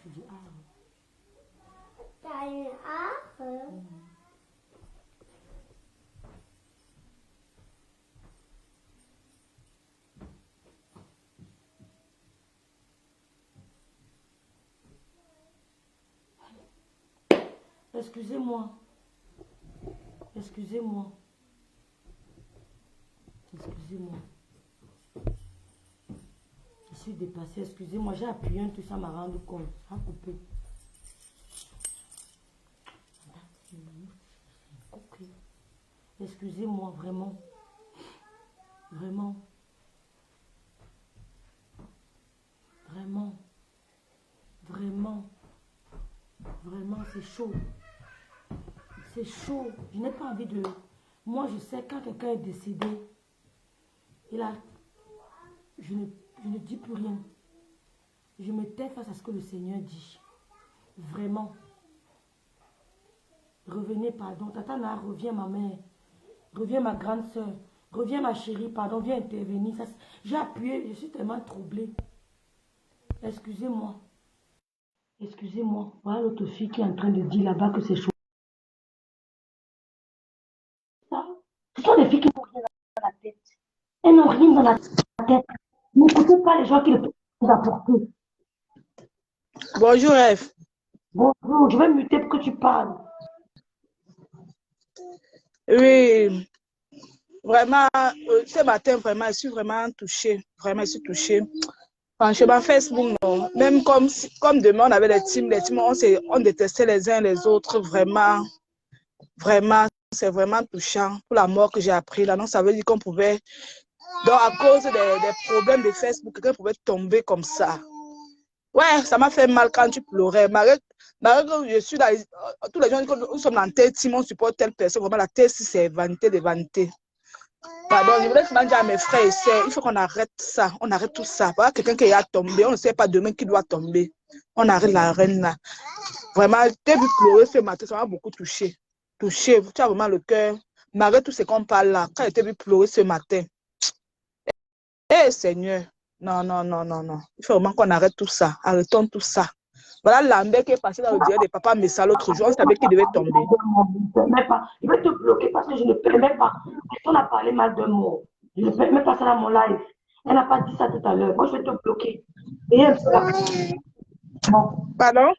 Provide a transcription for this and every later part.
Tu dis ah. T'as une arbre? Excusez-moi. Excusez-moi. Excusez-moi. Je suis dépassée. Excusez-moi. J'ai appuyé un truc sans m'en rendre compte. Ça a coupé. Ok. Excusez-moi, vraiment. Vraiment. Vraiment. Vraiment. Vraiment, c'est chaud. C'est chaud. Je n'ai pas envie de... Moi, je sais quand quelqu'un est décédé, je ne dis plus rien. Je me tais face à ce que le Seigneur dit. Vraiment. Revenez, pardon. Tatana, reviens ma mère. Reviens ma grande soeur. Reviens ma chérie, pardon. Viens intervenir. J'ai appuyé, je suis tellement troublée. Excusez-moi. Excusez-moi. Voilà l'autre fille qui est en train de dire là-bas que c'est chaud. Ce sont des filles qui n'ont rien dans la tête. Elles n'ont rien dans la tête. N'écoutez pas les gens qui ne peuvent vous apporter. Bonjour, F. Bonjour, je vais muter pour que tu parles. Oui, vraiment, ce matin, vraiment, je suis vraiment touchée. Vraiment, je suis touchée. Franchement, Facebook, non. Même comme demain, on avait des teams, on détestait les uns les autres. Vraiment, vraiment, c'est vraiment touchant pour la mort que j'ai appris. Là, non, ça veut dire qu'on pouvait, donc à cause des problèmes de Facebook, quelqu'un pouvait tomber comme ça. Ouais, ça m'a fait mal quand tu pleurais. Malgré que je suis là, tous les gens, nous sommes dans tel team, on supporte telle personne. Vraiment, la tête, c'est vanité de vanité. Pardon, je voulais seulement dire à mes frères et sœurs, il faut qu'on arrête ça, on arrête tout ça. Voilà quelqu'un qui est tombé, on ne sait pas demain qui doit tomber. On arrête la reine là. Vraiment, j'ai vu pleurer ce matin, ça m'a beaucoup touché. Touché, tu as vraiment le cœur. Malgré tout ce qu'on parle là, quand j'ai vu pleurer ce matin. Eh Seigneur, non, non, non, non, non. Il faut vraiment qu'on arrête tout ça, arrêtons tout ça. Voilà Lambert qui est passé dans le direct de Papa Messa l'autre jour, on savait qu'il devait tomber. Je vais te bloquer parce que je ne permets pas. On a parlé mal d'un mot. Je ne permets pas ça dans mon live. Elle n'a pas dit ça tout à l'heure. Moi, je vais te bloquer. Et elle sera... Bon. Pardon?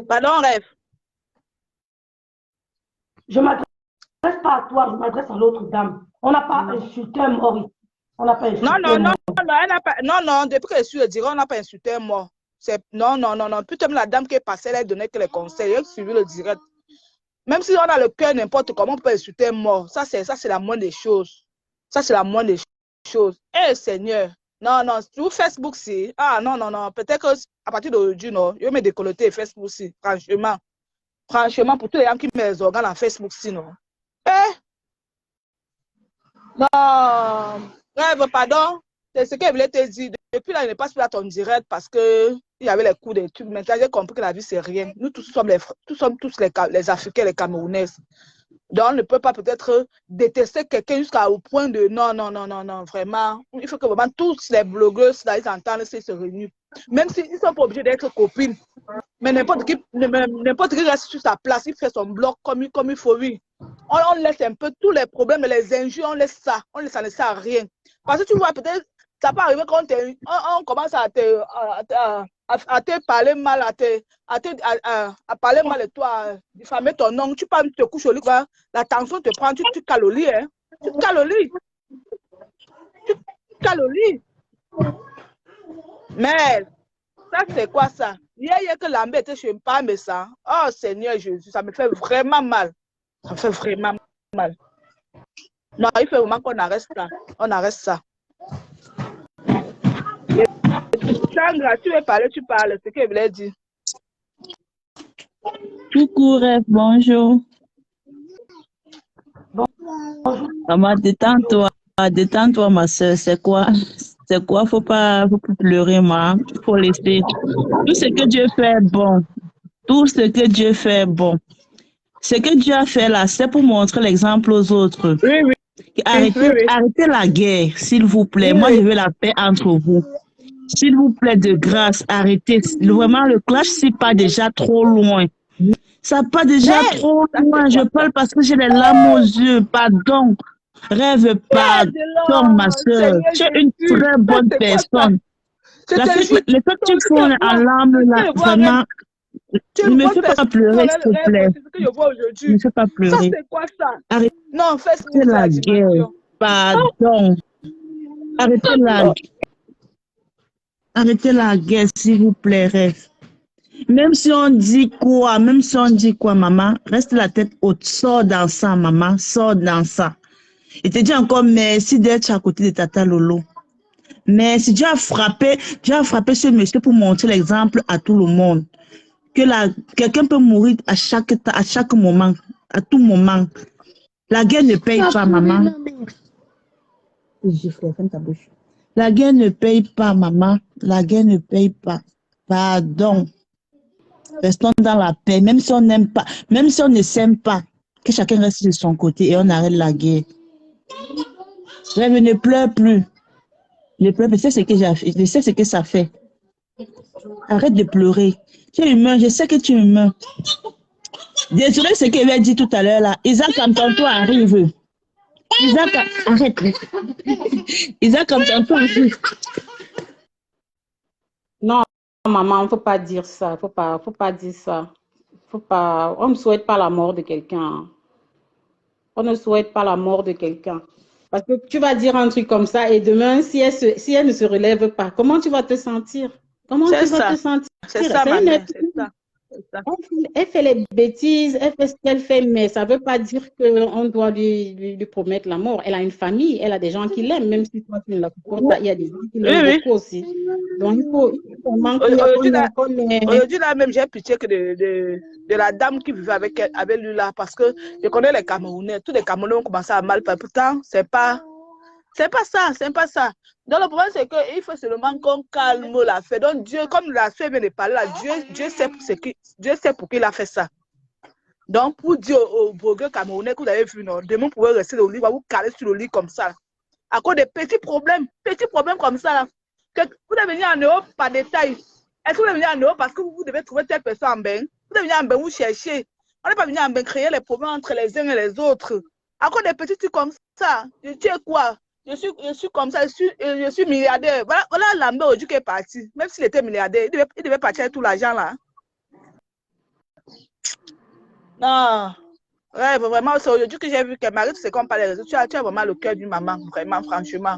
Pardon, Rêve. Je ne m'adresse pas à toi, je m'adresse à l'autre dame. On n'a pas insulté un mort ici. On n'a pas insulté Non, non, un non, mort. non, elle n'a pas, non, non, depuis que je suis le direct, on n'a pas insulté un mort. Non, non, non, non. Plutôt la dame qui est passée, elle donnait que les conseils. Elle a suivi le direct. Même si on a le cœur n'importe comment, on peut insulter un mort. Ça, c'est la moindre des choses. Ça, c'est la moindre des choses. Eh, Seigneur. Non, non, sur Facebook, si. Ah, non, non, non. Peut-être qu'à partir d'aujourd'hui, non, je vais me décolleter Facebook, si. Franchement. Franchement, pour tous les gens qui mettent les organes en Facebook, si, non. Eh? Non. Rêve, pardon. C'est ce qu'elle voulait te dire. Depuis là, il ne passe plus à ton direct parce que il y avait les coups des trucs. Maintenant, j'ai compris que la vie, c'est rien. Nous tous sommes les Africains, les Camerounaises. Donc, on ne peut pas peut-être détester quelqu'un jusqu'au point de non, non, non, non, non, vraiment. Il faut que vraiment tous les blogueurs, là, ils entendent s'ils se réunissent. Même s'ils ne sont pas obligés d'être copines. Mais n'importe qui reste sur sa place, il fait son blog comme il faut, oui. On laisse un peu tous les problèmes et les injures, on laisse ça. On laisse, ça ne sert à rien. Parce que tu vois, peut-être, ça peut arriver quand on commence à te parler mal, à parler mal de toi, à diffamer ton nom. Tu te couches au lit, la tension te prend, tu cales au lit, hein. Tu cales au lit. Tu cales au lit. Mais, ça, c'est quoi ça? Hier, que Lambert était chez Papa Messa. Oh, Seigneur Jésus, ça me fait vraiment mal. Ça me fait vraiment mal. Non, il faut vraiment qu'on arrête ça. On arrête ça. Sandra, tu veux parler, tu parles. C'est ce qu'elle voulait dire. Coucou, Rêve, bonjour. Maman, détends-toi, ma soeur. C'est quoi? Faut pas pleurer, ma. Faut laisser. Tout ce que Dieu fait bon. Tout ce que Dieu fait bon. Ce que Dieu a fait là, c'est pour montrer l'exemple aux autres. Oui, oui. Arrêtez la guerre, s'il vous plaît. Oui, Moi, oui. je veux la paix entre vous. S'il vous plaît, de grâce, arrêtez. Vraiment, le clash, c'est pas déjà trop loin. Ça pas déjà Mais, trop ça loin. c'est Je quoi ça? parle parce que j'ai les larmes aux yeux. Pardon. Rêve pas. Aide Ma là, soeur. Seigneur Tu es une Jésus. très Ça bonne c'est quoi ça? personne. Je te jure, Les fois que ton tu Dieu fous que en moi, larmes, ce là, que je vois rêve, vraiment, tu es ne une me bonne fais pas personne, pleurer, s'il te rêve plaît. aussi, ce que je vois Ne me aujourd'hui. fais pas Ça pleurer. c'est quoi ça? Arrêtez Non, Facebook, c'est la la guerre. dimension. Pardon. Arrêtez la, Oh, arrêtez la guerre, s'il vous plaît, rêve. Même si on dit quoi, maman, reste la tête haute. Sors dans ça, maman, sors dans ça. Et te dis encore merci d'être à côté de Tata Lolo. Mais si Dieu a frappé ce monsieur pour montrer l'exemple à tout le monde. Que quelqu'un peut mourir à chaque moment, à tout moment. La guerre ne paye pas, maman. Ferme ta bouche. La guerre ne paye pas, maman. La guerre ne paye pas. Pardon. Restons dans la paix, même si on n'aime pas, même si on ne s'aime pas, que chacun reste de son côté et on arrête la guerre. Rêve, ne pleure plus. Ne pleure plus. Je sais ce que j'ai fait. Je sais ce que ça fait. Arrête de pleurer. Tu es humain, je sais que tu es humain. Désolé ce qu'il avait dit tout à l'heure là. Isaac, quand ton tour arrive. Isaac, arrête. Isaac, quand ton tour arrive. Non, maman, faut pas dire ça. Faut pas dire ça. On ne souhaite pas la mort de quelqu'un. On ne souhaite pas la mort de quelqu'un. Parce que tu vas dire un truc comme ça et demain, si elle ne se relève pas, comment tu vas te sentir? Comment c'est tu vas ça. te sentir? C'est ça, ma mère. C'est ça. C'est ça. Elle fait les bêtises, elle fait ce qu'elle fait, mais ça ne veut pas dire qu'on doit lui promettre la mort. Elle a une famille, elle a des gens qui l'aiment, même si toi tu ne la supportes pas, il y a des gens qui l'aiment Oui, oui. beaucoup aussi. Donc il faut vraiment Aujourd'hui, là même, j'ai pitié que de la dame qui vivait avec lui là, parce que je connais les Camerounais. Tous les Camerounais ont commencé à mal parler. Pourtant, c'est pas ça, c'est pas ça. Donc, le problème, c'est qu'il faut seulement qu'on calme l'affaire. Donc, Dieu, comme la soeur vient de parler là, Dieu sait pour qui il a fait ça. Donc, pour dire aux bourgeois camerounais que vous avez vu, non, demain, vous pouvez rester au lit, vous caler sur le lit comme ça. À cause des petits problèmes comme ça. Là. Vous devez venir en Europe par détail. Est-ce que vous devez venir en Europe parce que vous devez trouver telle personne en bain? Vous devez venir en bain, vous cherchez. On n'est pas venu en bain créer les problèmes entre les uns et les autres. À cause des petits trucs comme ça, je sais quoi? Je suis comme ça, je suis milliardaire. Voilà Lambert aujourd'hui qui est parti. Même s'il était milliardaire, il devait partir avec tout l'argent là. Non. Ouais, vraiment, c'est aujourd'hui que j'ai vu que Marie, c'est comme par les réseaux. Tu as vraiment le cœur d'une maman, vraiment, franchement.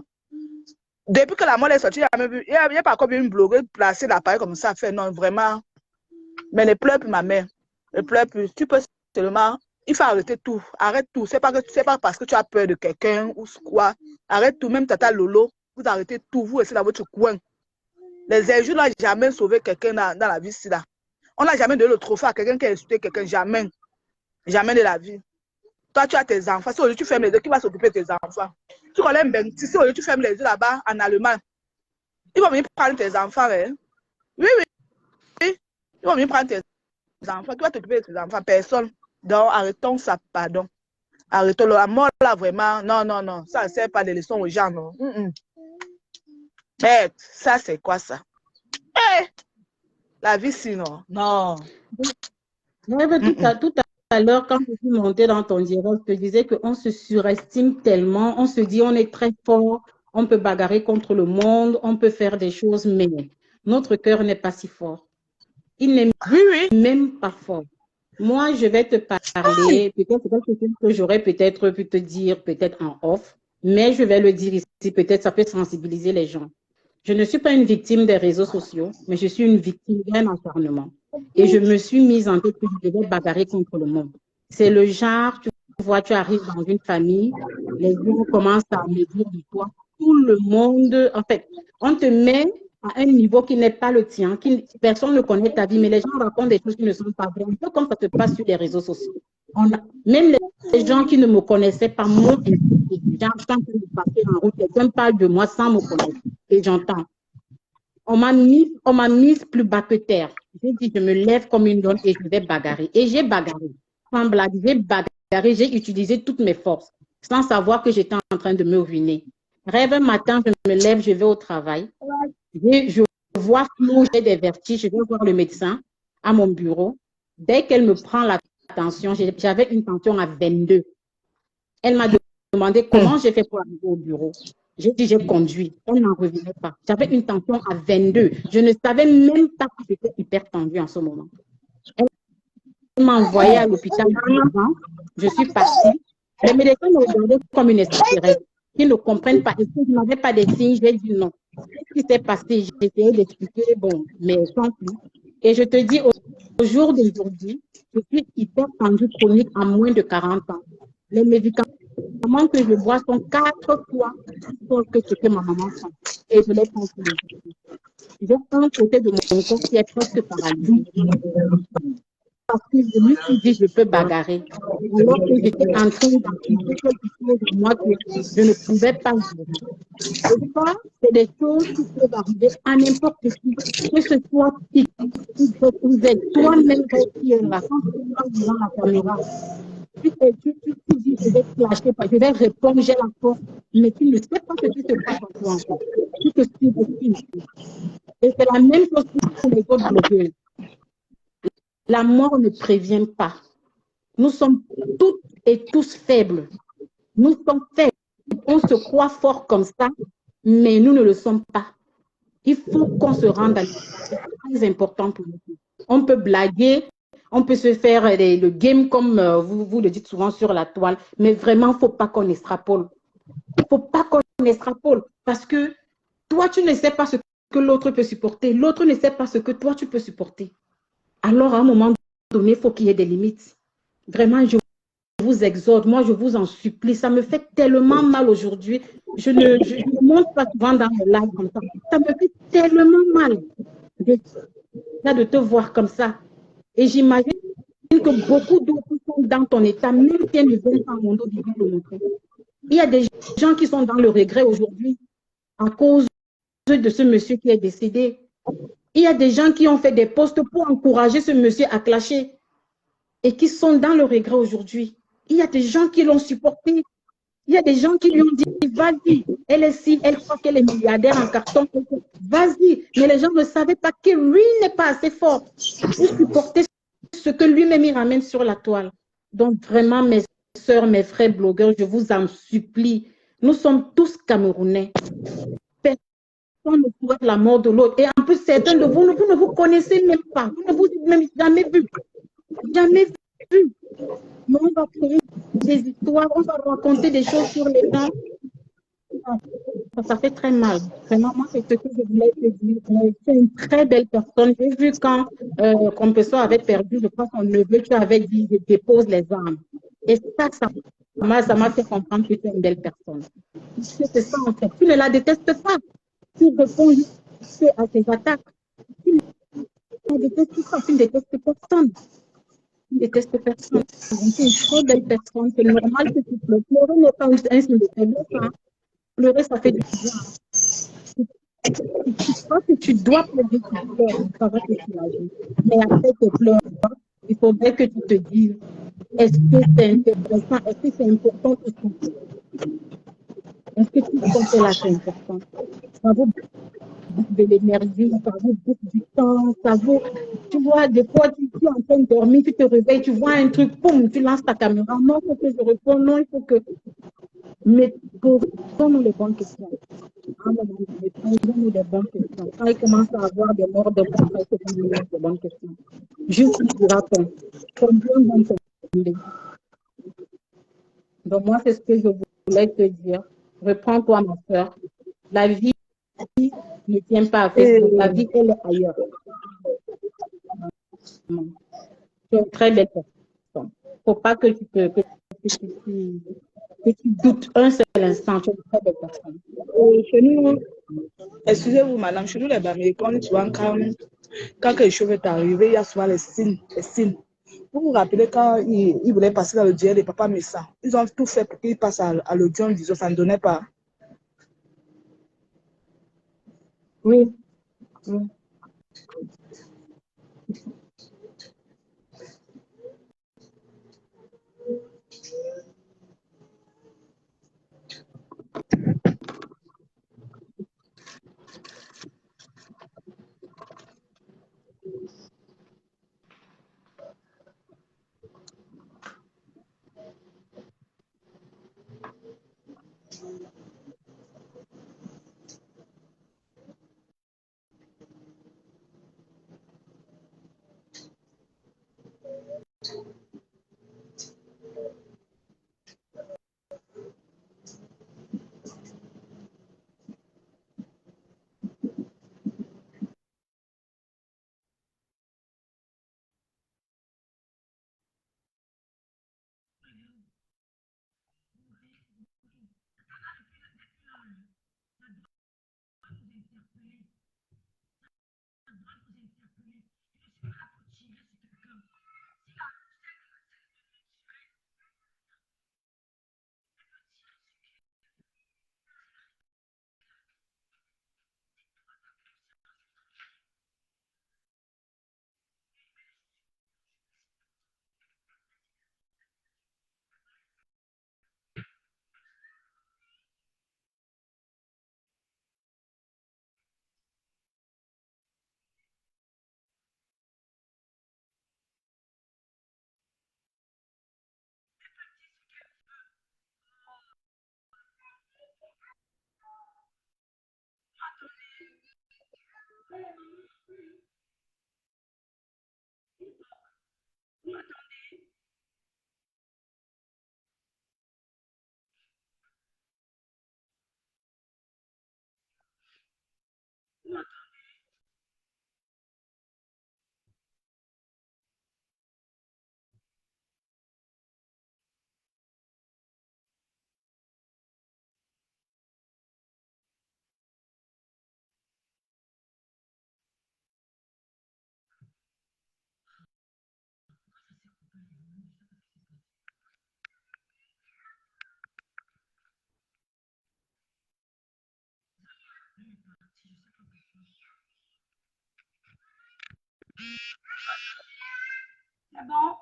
Depuis que la mort est sortie, il n'y a pas comme une blogueuse placée l'appareil comme ça, fait non, vraiment. Mais ne pleure plus, ma mère. Ne pleure plus. Tu peux seulement. Il faut arrêter tout. Arrête tout. C'est pas parce que tu as peur de quelqu'un ou quoi. Arrête tout. Même Tata Lolo, vous arrêtez tout. Vous restez dans votre coin. Les injures n'ont jamais sauvé quelqu'un dans la vie. Là. On n'a jamais donné le trophée à quelqu'un qui a insulté quelqu'un. Jamais. Jamais de la vie. Toi, tu as tes enfants. Si aujourd'hui tu fermes les yeux, qui va s'occuper de tes enfants? Tu connais bien. Si aujourd'hui tu fermes les yeux là-bas en Allemagne, ils vont venir prendre tes enfants. Hein? Oui, oui. Ils vont venir prendre tes enfants. Qui va t'occuper de tes enfants? Personne. Donc, arrêtons ça, pardon. Arrêtons la mort là, vraiment. Non, non, non. Ça ne sert pas de leçon aux gens, non. Mais ça, c'est quoi ça? Hey! La vie, sinon. Non. Tout à l'heure, quand je suis montée dans ton direct, je te disais qu'on se surestime tellement, on se dit on est très fort, on peut bagarrer contre le monde, on peut faire des choses, mais notre cœur n'est pas si fort. Il n'est même pas fort. Moi, je vais te parler, peut-être c'est quelque chose que j'aurais peut-être pu te dire, peut-être en off, mais je vais le dire ici, peut-être ça peut sensibiliser les gens. Je ne suis pas une victime des réseaux sociaux, mais je suis une victime d'un acharnement. Et je me suis mise en tête que je devais bagarrer contre le monde. C'est le genre, tu vois, tu arrives dans une famille, les gens commencent à me dire de toi, tout le monde, en fait, on te met à un niveau qui n'est pas le tien, personne ne connaît ta vie, mais les gens racontent des choses qui ne sont pas vraies. Un peu comme ça se passe sur les réseaux sociaux. Même les gens qui ne me connaissaient pas m'ont insulté. J'entends que je passais en route, quelqu'un parle de moi sans me connaître. Et j'entends. On m'a mise plus bas que terre. J'ai dit, je me lève comme une donne et je vais bagarrer. Et j'ai bagarré. Sans blague, j'ai bagarré, j'ai utilisé toutes mes forces, sans savoir que j'étais en train de me ruiner. Rêve un matin, je me lève, je vais au travail. Je vois flou, j'ai des vertiges, je vais voir le médecin à mon bureau. Dès qu'elle me prend la tension, j'avais une tension à 22. Elle m'a demandé comment j'ai fait pour arriver au bureau. J'ai dit, j'ai conduit. Elle n'en revenait pas. J'avais une tension à 22. Je ne savais même pas que j'étais hyper tendue en ce moment. Elle m'a envoyée à l'hôpital d'urgence. Je suis partie. Les médecins me regardaient comme une extraterrestre. Ils ne comprennent pas. Et si je n'avais pas des signes, j'ai dit non. Qu'est-ce qui s'est passé? J'ai essayé d'expliquer, bon, mais sans plus. Et je te dis, au jour d'aujourd'hui, je suis hyper tendue chronique à moins de 40 ans. Les médicaments que je bois sont 4 fois plus forts que ce que ma maman prend. Et je les prends tous les jours. J'ai un côté de mon corps qui est presque paralysé. Parce que je me suis dit, je peux bagarrer. Alors que j'étais en train d'activer quelque chose de moi que je ne pouvais pas gérer. Et ça, c'est des choses qui peuvent arriver à n'importe qui, que ce soit qui vous êtes toi-même qui est là, quand tu parles devant la caméra. Tu dis, je vais clasher, je vais répondre, j'ai la force, mais tu ne sais pas ce qui se passe en toi encore. Tu te sous-estimes. Et c'est la même chose pour les autres blogueuses. La mort ne prévient pas. Nous sommes toutes et tous faibles. Nous sommes faibles. On se croit fort comme ça, mais nous ne le sommes pas. Il faut qu'on se rende à l'éducation. C'est très important pour nous. On peut blaguer, on peut se faire le game comme vous le dites souvent sur la toile, mais vraiment, il ne faut pas qu'on extrapole. Il ne faut pas qu'on extrapole parce que toi, tu ne sais pas ce que l'autre peut supporter. L'autre ne sait pas ce que toi, tu peux supporter. Alors, à un moment donné, il faut qu'il y ait des limites. Vraiment, je vous exhorte, moi, je vous en supplie. Ça me fait tellement mal aujourd'hui. Je ne monte pas souvent dans les lives comme ça. Ça me fait tellement mal de te voir comme ça. Et j'imagine que beaucoup d'autres sont dans ton état, même si elles ne viennent pas mon dos le montrer. Il y a des gens qui sont dans le regret aujourd'hui à cause de ce monsieur qui est décédé. Il y a des gens qui ont fait des posts pour encourager ce monsieur à clasher et qui sont dans le regret aujourd'hui. Il y a des gens qui l'ont supporté. Il y a des gens qui lui ont dit, vas-y, elle est si, elle croit qu'elle est milliardaire en carton. Vas-y. Mais les gens ne savaient pas que lui n'est pas assez fort pour supporter ce que lui-même il ramène sur la toile. Donc vraiment, mes sœurs, mes frères blogueurs, je vous en supplie. Nous sommes tous Camerounais. Personne ne souhaite la mort de l'autre. Et en plus, certains de vous, vous ne vous connaissez même pas. Vous ne vous êtes même jamais vu. Jamais vu. Mais on va créer des histoires, on va raconter des choses sur les gens. Ça fait très mal. Vraiment, moi, c'est ce que je voulais te dire. C'est une très belle personne. J'ai vu quand Compesso avait perdu, je crois, son neveu, tu avais dit, je dépose les armes. Et ça m'a fait comprendre que tu es une belle personne. C'est ça, en fait. Tu ne la détestes pas. Tu réponds juste à ses attaques. Tu ne détestes pas, tu ne détestes personne. Tu ne détestes personne. C'est une très belle personne. C'est normal que tu pleures. Pleurer n'est pas un signe de faiblesse. Pleurer, ça fait du bien. Tu crois que tu dois pleurer, tu pleures, ça va te soulager. Mais après tes pleurs, il faudrait que tu te dises, est-ce que c'est intéressant, est-ce que c'est important pour toi? Est-ce que tout ce qu'on fait là, c'est important? Ça vaut de l'énergie, ça vaut beaucoup du temps, ça vaut... Tu vois, des fois, tu es en train de dormir, tu te réveilles, tu vois un truc, boum, tu lances ta caméra. Non, il faut que je réponde, non, il faut que... Mais posons-nous les bonnes questions. Posons-nous des bonnes questions. Quand il commence à avoir des morts de il faut qu'on nous pose des bonnes questions. Juste dira-t-on, combien vont tomber? Donc moi, c'est ce que je voulais te dire. Reprends-toi, ma soeur. La vie ne tient pas à Facebook. La vie, elle est ailleurs. Tu es une très belle personne. Il ne faut pas que tu doutes un seul instant. Tu es une très belle personne. Chez nous, excusez-vous, madame, chez nous, les Américains, tu vois, quand quelque chose est arrivé, il y a souvent les signes, les signes. Vous vous rappelez quand ils voulaient passer dans le diable des papas médecins, ils ont tout fait pour qu'ils passent à l'audience, disons, ça ne donnait pas. Oui. Oui. C'est bon?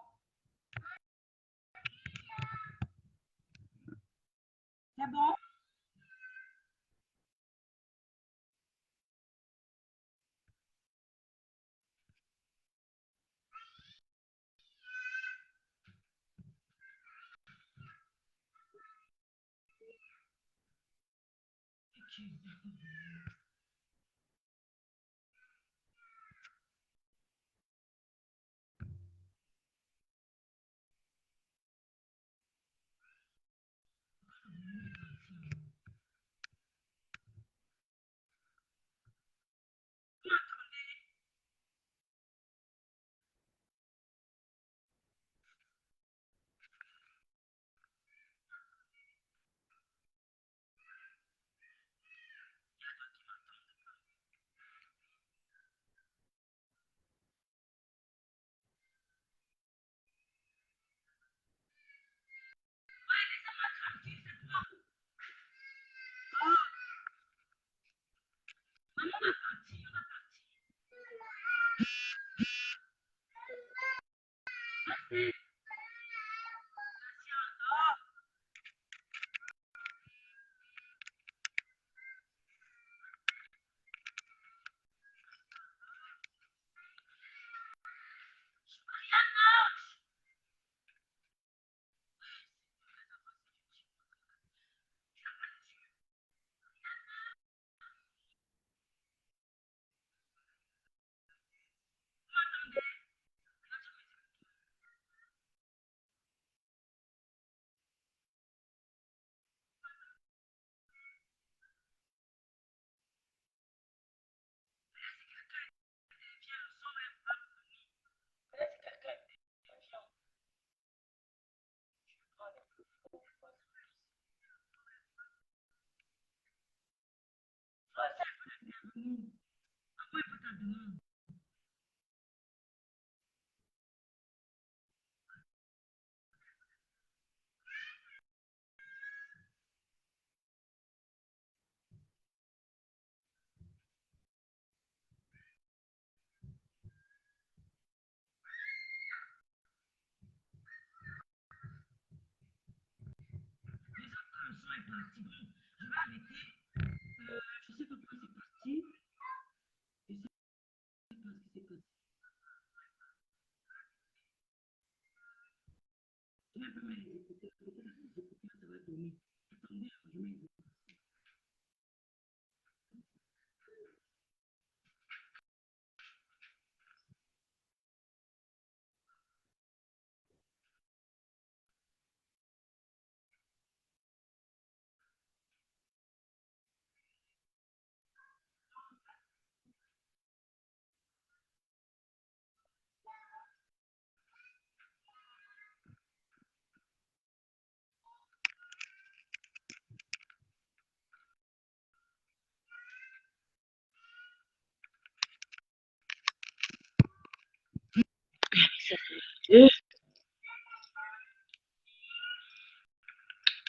C'est bon?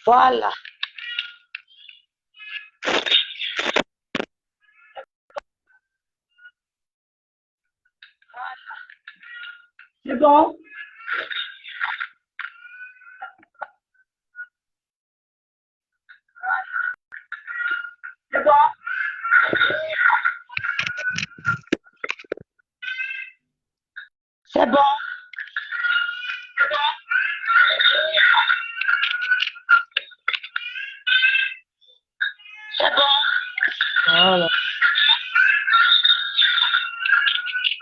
Voilà. C'est bon? C'est bon? C'est bon? C'est bon? Voilà.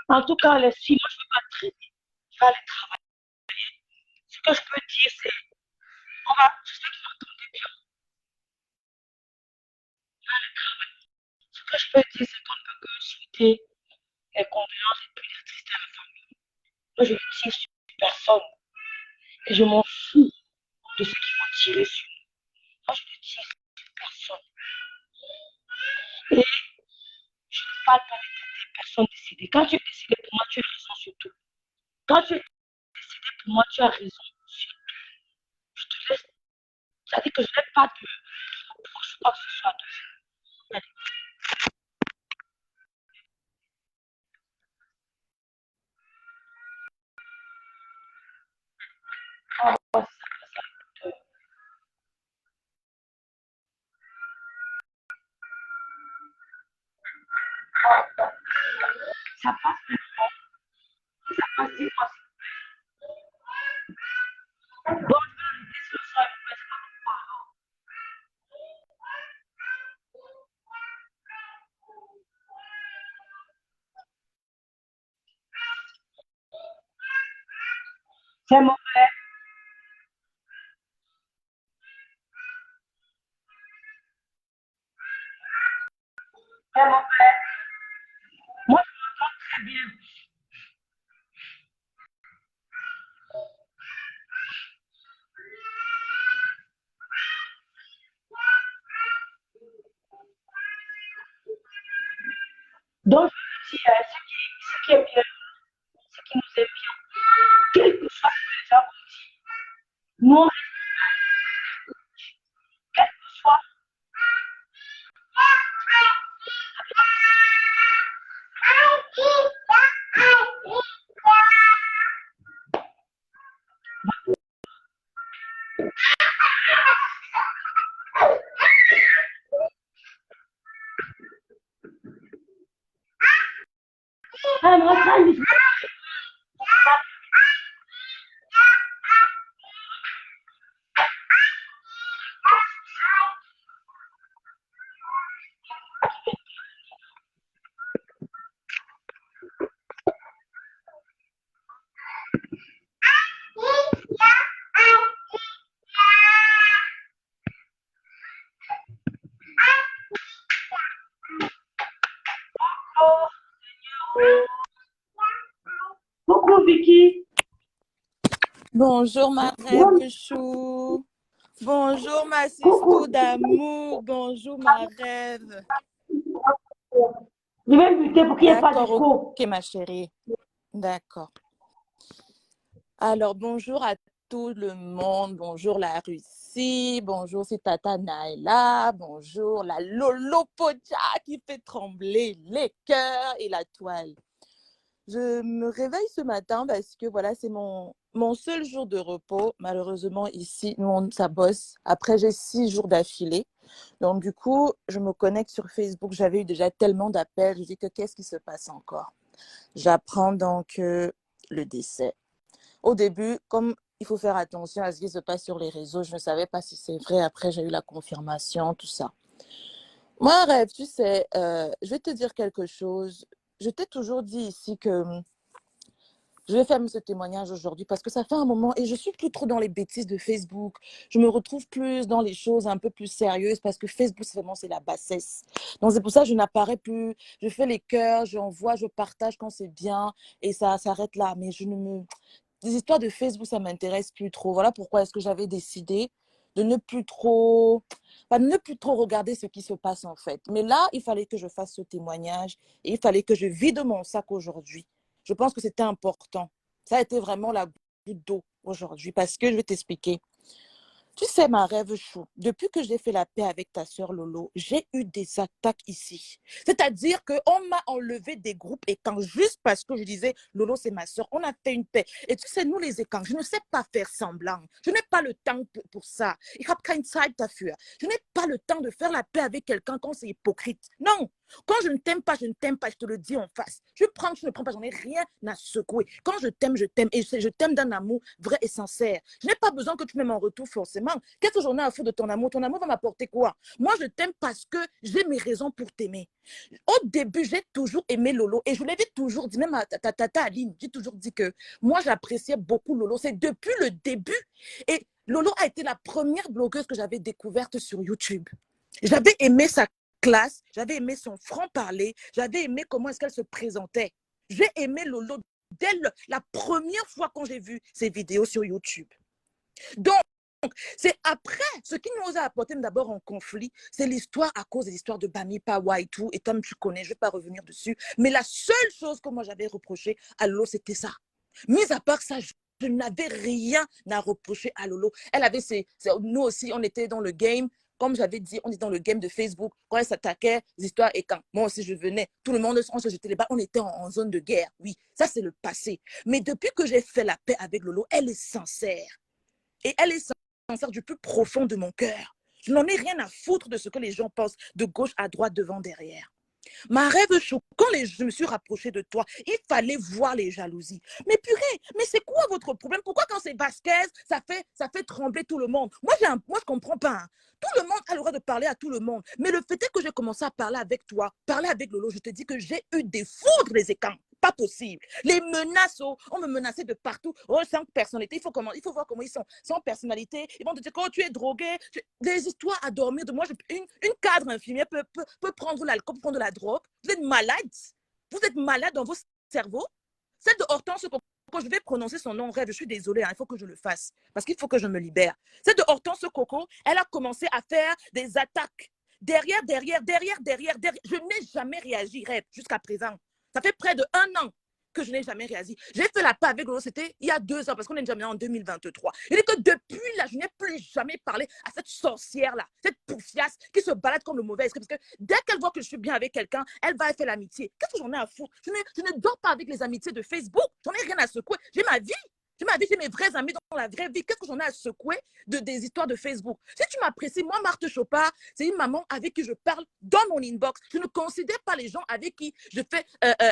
En tout cas, les filles, moi, je ne vais pas traîner. Je vais aller travailler. Ce que je peux dire, c'est, je sais que vous m'entendez bien. Ce que je peux dire, c'est qu'on ne peut que souhaiter les condoléances et puis les tristes à la famille. Moi, je ne tire sur personne. Et je m'en fous de ceux qui vont tirer sur moi. Moi, je ne tire sur personne. Et je ne parle pas des personnes décédées. Quand tu es décédé, pour moi, tu as raison sur tout. Quand tu es décédé, pour moi, tu as raison sur tout. Je te laisse. C'est-à-dire que je n'ai pas de reproche, quoi que ce soit. Ça passe maintenant. Ça passe 10 fois. Bon, je vais arrêter ce soir. Je ne sais pas pourquoi. C'est mon frère. C'est mon frère. Moi, je m'entends très bien. Donc, je veux dire, ce qui est bien, ce qui nous est bien, quel que soit ce que les gens vous disent, nous, on reste quel que soit. Ah, moi, ça, coucou Vicky. Bonjour ma rêve chou. Bonjour ma sister d'amour. Bonjour ma rêve. Je vais muter pour qu'il n'y ait pas D'accord, d'écho. ok ma chérie. D'accord. Alors bonjour à tout le monde. Bonjour la Russie. Bonjour c'est Tata Naila. Bonjour la Lolo Pocha qui fait trembler les cœurs et la toile. Je me réveille ce matin parce que voilà, c'est mon seul jour de repos. Malheureusement, ici, nous, ça bosse. Après, j'ai 6 jours d'affilée. Donc, du coup, je me connecte sur Facebook. J'avais eu déjà tellement d'appels. Je dis que qu'est-ce qui se passe encore? J'apprends donc le décès. Au début, comme il faut faire attention à ce qui se passe sur les réseaux, je ne savais pas si c'est vrai. Après, j'ai eu la confirmation, tout ça. Moi, rêve, tu sais, je vais te dire quelque chose. Je t'ai toujours dit ici que je vais faire ce témoignage aujourd'hui parce que ça fait un moment et je suis plus trop dans les bêtises de Facebook. Je me retrouve plus dans les choses un peu plus sérieuses parce que Facebook, vraiment, c'est la bassesse. Donc, c'est pour ça que je n'apparais plus. Je fais les cœurs, j'envoie, je partage quand c'est bien et ça s'arrête là. Mais des histoires de Facebook, ça ne m'intéresse plus trop. Voilà pourquoi est-ce que j'avais décidé de ne plus trop regarder ce qui se passe en fait. Mais là, il fallait que je fasse ce témoignage et il fallait que je vide mon sac aujourd'hui. Je pense que c'était important. Ça a été vraiment la goutte d'eau aujourd'hui parce que je vais t'expliquer. Tu sais, ma rêve chou, depuis que j'ai fait la paix avec ta sœur Lolo, j'ai eu des attaques ici. C'est-à-dire qu'on m'a enlevé des groupes étangs juste parce que je disais, Lolo, c'est ma sœur, on a fait une paix. Et tu sais, nous les étangs, je ne sais pas faire semblant. Je n'ai pas le temps pour ça. Ich habe keine Zeit dafür. Je n'ai pas le temps de faire la paix avec quelqu'un quand c'est hypocrite. Non. Quand je ne t'aime pas, je ne t'aime pas, je te le dis en face. Je prends, je ne prends pas, j'en ai rien à secouer. Quand je t'aime, je t'aime. Et je t'aime d'un amour vrai et sincère. Je n'ai pas besoin que tu m'aimes en retour forcément. Qu'est-ce que j'en ai à foutre de ton amour? Ton amour va m'apporter quoi? Moi, je t'aime parce que j'ai mes raisons pour t'aimer. Au début, j'ai toujours aimé Lolo. Et je l'avais toujours dit, même à ta tata Aline, j'ai toujours dit que moi, j'appréciais beaucoup Lolo. C'est depuis le début. Et Lolo a été la première blogueuse que j'avais découverte sur YouTube. J'avais aimé sa classe, j'avais aimé son franc-parler, j'avais aimé comment est-ce qu'elle se présentait. J'ai aimé Lolo dès la première fois quand j'ai vu ses vidéos sur YouTube. Donc, c'est après, ce qui nous a apporté d'abord en conflit, c'est l'histoire à cause de l'histoire de Bami Pawa et tout. Et comme tu connais, je ne vais pas revenir dessus. Mais la seule chose que moi j'avais reproché à Lolo, c'était ça. Mis à part ça, je n'avais rien à reprocher à Lolo. Elle avait nous aussi, on était dans le game. Comme j'avais dit, on est dans le game de Facebook. Quand elle s'attaquait, les histoires et quand moi aussi je venais, tout le monde, on se jetait les balles. On était en zone de guerre. Oui, ça c'est le passé. Mais depuis que j'ai fait la paix avec Lolo, elle est sincère. Et elle est sincère du plus profond de mon cœur. Je n'en ai rien à foutre de ce que les gens pensent de gauche à droite, devant, derrière. Ma rêve chaud, quand je me suis rapprochée de toi, il fallait voir les jalousies. Mais purée, mais c'est quoi votre problème? Pourquoi quand c'est Vasquez, ça fait trembler tout le monde? Moi, je comprends pas. Hein. Tout le monde a le droit de parler à tout le monde. Mais le fait est que j'ai commencé à parler avec toi, parler avec Lolo, je te dis que j'ai eu des foudres les écans. Pas possible. Les menaces, oh, on me menaçait de partout. Oh, sans personnalité, il faut voir comment ils sont. Sans personnalité, ils vont te dire quand tu es drogué. Des histoires à dormir de moi. Une cadre infirmière peut prendre l'alcool, prendre la drogue. Vous êtes malade. Vous êtes malade dans vos cerveaux. Celle de Hortense, quand je vais prononcer son nom, rêve, je suis désolée, hein, il faut que je le fasse. Parce qu'il faut que je me libère. Celle de Hortense Coco, elle a commencé à faire des attaques. Derrière. Je n'ai jamais réagi, rêve, jusqu'à présent. Ça fait près de 1 an que je n'ai jamais réagi. J'ai fait la paix avec Lolo, c'était il y a 2 ans, parce qu'on est déjà en 2023. Il dit que depuis là, je n'ai plus jamais parlé à cette sorcière-là, cette poufiasse qui se balade comme le mauvais esprit. Parce que dès qu'elle voit que je suis bien avec quelqu'un, elle va faire l'amitié. Qu'est-ce que j'en ai à foutre? Je ne dors pas avec les amitiés de Facebook. J'en ai rien à secouer. J'ai ma vie. J'ai mes vrais amis dans la vraie vie. Qu'est-ce que j'en ai à secouer des histoires de Facebook? Si tu m'apprécies, moi, Marthe Chopard, c'est une maman avec qui je parle dans mon inbox. Je ne considère pas les gens avec qui je fais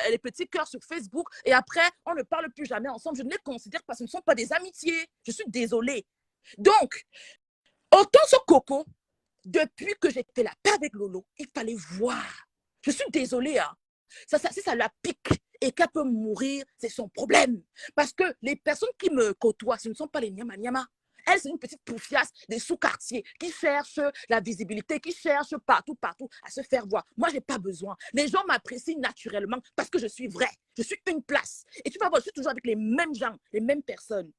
les petits cœurs sur Facebook et après, on ne parle plus jamais ensemble. Je ne les considère pas. Ce ne sont pas des amitiés. Je suis désolée. Donc, autant ce coco, depuis que j'ai fait la paix avec Lolo, il fallait voir. Je suis désolée. Hein. Si ça la pique et qu'elle peut mourir, c'est son problème. Parce que les personnes qui me côtoient, ce ne sont pas les nyama. Elle, c'est une petite poufiasse des sous-quartiers qui cherche la visibilité, qui cherche partout à se faire voir. Moi, je n'ai pas besoin. Les gens m'apprécient naturellement parce que je suis vraie. Je suis une place. Et tu vas voir, je suis toujours avec les mêmes gens, les mêmes personnes.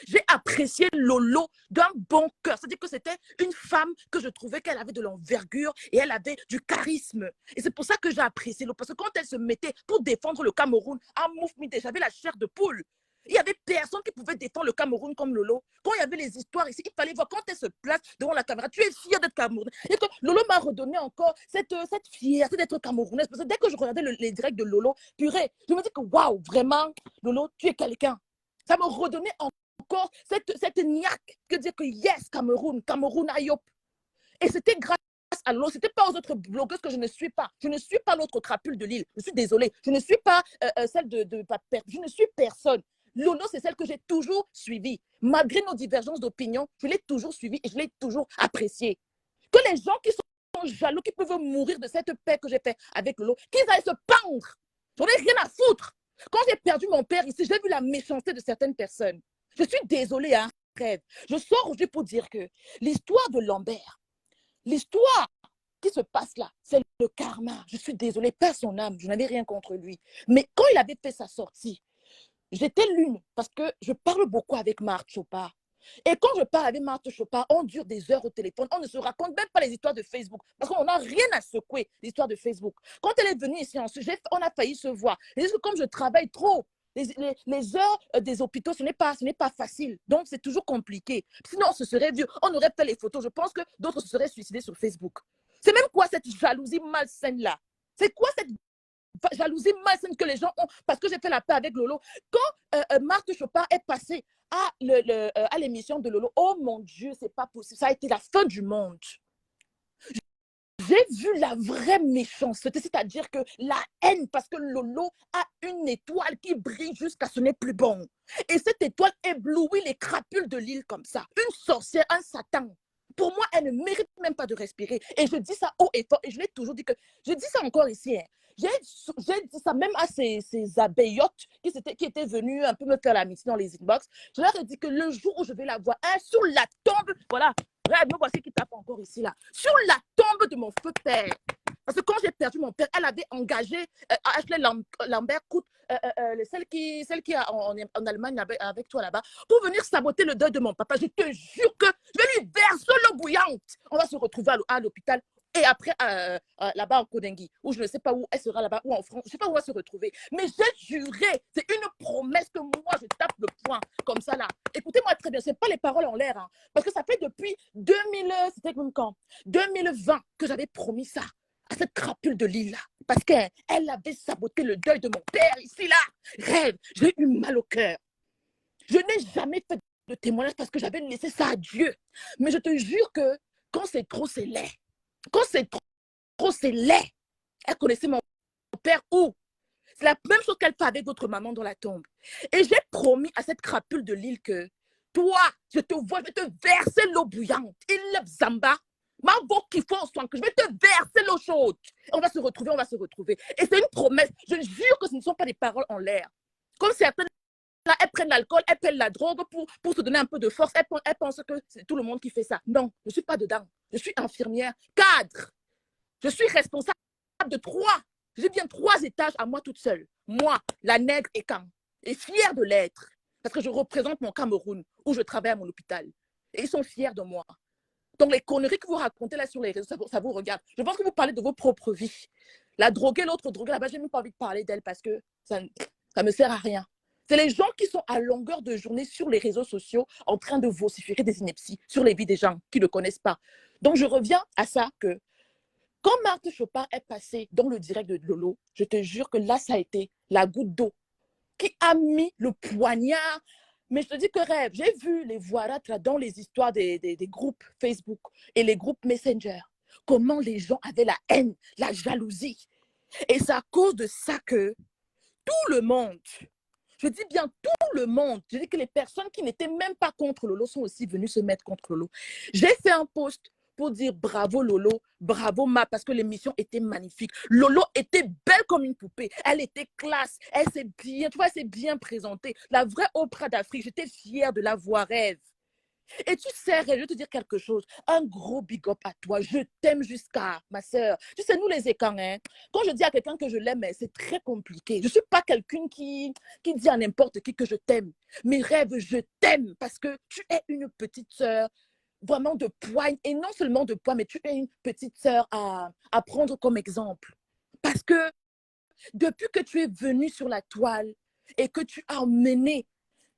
J'ai apprécié Lolo d'un bon cœur. C'est-à-dire que c'était une femme que je trouvais qu'elle avait de l'envergure et elle avait du charisme. Et c'est pour ça que j'ai apprécié Lolo. Parce que quand elle se mettait pour défendre le Cameroun, à Moufmité, j'avais la chair de poule. Il n'y avait personne qui pouvait défendre le Cameroun comme Lolo. Quand il y avait les histoires ici, il fallait voir quand elle se place devant la caméra. Tu es fière d'être Camerounaise. Et que Lolo m'a redonné encore cette fierté d'être Camerounaise. Parce que dès que je regardais les directs de Lolo, purée, je me dis que waouh, vraiment, Lolo, tu es quelqu'un. Ça me redonnait encore cette niaque que dire que yes, Cameroun Ayop. Et c'était grâce à Lolo, c'était pas aux autres blogueuses que je ne suis pas. Je ne suis pas l'autre crapule de l'île. Je suis désolée. Je ne suis pas celle je ne suis personne. Lolo, c'est celle que j'ai toujours suivie. Malgré nos divergences d'opinion, je l'ai toujours suivie et je l'ai toujours appréciée. Que les gens qui sont jaloux, qui peuvent mourir de cette paix que j'ai faite avec Lolo, qu'ils aillent se pendre. J'en ai rien à foutre. Quand j'ai perdu mon père ici, j'ai vu la méchanceté de certaines personnes. Je suis désolée, hein, rêve. Je sors aujourd'hui pour dire que l'histoire de Lambert, l'histoire qui se passe là, c'est le karma. Je suis désolée, perd son âme, je n'avais rien contre lui. Mais quand il avait fait sa sortie, j'étais l'une, parce que je parle beaucoup avec Marthe Chopard. Et quand je parle avec Marthe Chopard, on dure des heures au téléphone, on ne se raconte même pas les histoires de Facebook, parce qu'on n'a rien à secouer, l'histoire de Facebook. Quand elle est venue ici, on a failli se voir. Et comme je travaille trop, les heures des hôpitaux, ce n'est pas facile. Donc, c'est toujours compliqué. Sinon, on se serait vu, on aurait fait les photos. Je pense que d'autres se seraient suicidés sur Facebook. C'est même quoi cette jalousie malsaine-là? C'est quoi cette jalousie malsaine que les gens ont? Parce que j'ai fait la paix avec Lolo. Quand Marthe Chopard est passée à l'émission de Lolo, oh mon Dieu, c'est pas possible. Ça a été la fin du monde. J'ai vu la vraie méchanceté, c'est-à-dire que la haine, parce que Lolo a une étoile qui brille jusqu'à ce n'est plus bon. Et cette étoile éblouit les crapules de l'île comme ça. Une sorcière, un satan. Pour moi, elle ne mérite même pas de respirer. Et je dis ça haut et fort. Et je l'ai toujours dit que... Je dis ça encore ici. Hein. J'ai dit ça même à ces abeillottes qui étaient venues un peu me faire l'amitié dans les inbox. Je leur ai dit que le jour où je vais la voir, sur la tombe, voilà, me voici qui tape encore ici, là. Sur la tombe de mon feu père. Parce que quand j'ai perdu mon père, elle avait engagé Ashley Lambert, celle qui est en Allemagne avec toi là-bas, pour venir saboter le deuil de mon papa. Je te jure que je vais lui verser l'eau bouillante. On va se retrouver à l'hôpital. Et après, là-bas en Kodengui, où je ne sais pas où elle sera là-bas, ou en France, je ne sais pas où elle va se retrouver. Mais j'ai juré, c'est une promesse que moi, je tape le poing comme ça là. Écoutez-moi très bien, ce n'est pas les paroles en l'air. Hein, parce que ça fait depuis c'était même quand 2020 que j'avais promis ça à cette crapule de l'île là. Parce qu'elle avait saboté le deuil de mon père ici là. Rêve, j'ai eu mal au cœur. Je n'ai jamais fait de témoignage parce que j'avais laissé ça à Dieu. Mais je te jure que quand c'est trop, c'est laid. Quand c'est trop, c'est laid. Elle connaissait mon père où? C'est la même chose qu'elle fait avec votre maman dans la tombe. Et j'ai promis à cette crapule de l'île que toi, je te vois, je vais te verser l'eau bouillante. Il lève Zamba. Ma voix qui faut soin que je vais te verser l'eau chaude. Et on va se retrouver, on va se retrouver. Et c'est une promesse. Je jure que ce ne sont pas des paroles en l'air. Comme certaines là, elles prennent l'alcool, elles prennent la drogue pour se donner un peu de force. Elles pensent que c'est tout le monde qui fait ça. Non, je ne suis pas dedans. Je suis infirmière, cadre. Je suis responsable de 3. J'ai bien 3 étages à moi toute seule. Moi, la nègre Ekan, et fière de l'être. Parce que je représente mon Cameroun, où je travaille à mon hôpital. Et ils sont fiers de moi. Donc, les conneries que vous racontez là sur les réseaux, ça vous regarde. Je pense que vous parlez de vos propres vies. La droguée, l'autre droguée, là-bas, je n'ai même pas envie de parler d'elle parce que ça ne me sert à rien. C'est les gens qui sont à longueur de journée sur les réseaux sociaux en train de vociférer des inepties sur les vies des gens qui ne connaissent pas. Donc, je reviens à ça que quand Marthe Chopin est passée dans le direct de Lolo, je te jure que là, ça a été la goutte d'eau qui a mis le poignard. Mais je te dis que rêve, j'ai vu les voirâtres dans les histoires des groupes Facebook et les groupes Messenger. Comment les gens avaient la haine, la jalousie. Et c'est à cause de ça que tout le monde, je dis bien tout le monde, je dis que les personnes qui n'étaient même pas contre Lolo sont aussi venues se mettre contre Lolo. J'ai fait un post pour dire bravo Lolo, bravo Ma, parce que l'émission était magnifique. Lolo était belle comme une poupée. Elle était classe. Elle s'est bien, tu vois, elle s'est bien présentée. La vraie Oprah d'Afrique. J'étais fière de la voir, rêve. Et tu sais, Rêve, je vais te dire quelque chose. Un gros big up à toi. Je t'aime jusqu'à ma sœur. Tu sais, nous les écans, hein, quand je dis à quelqu'un que je l'aime, c'est très compliqué. Je ne suis pas quelqu'un qui dit à n'importe qui que je t'aime. Mais Rêve, je t'aime parce que tu es une petite sœur vraiment de poigne, et non seulement de poigne, mais tu es une petite sœur à prendre comme exemple. Parce que depuis que tu es venue sur la toile et que tu as mené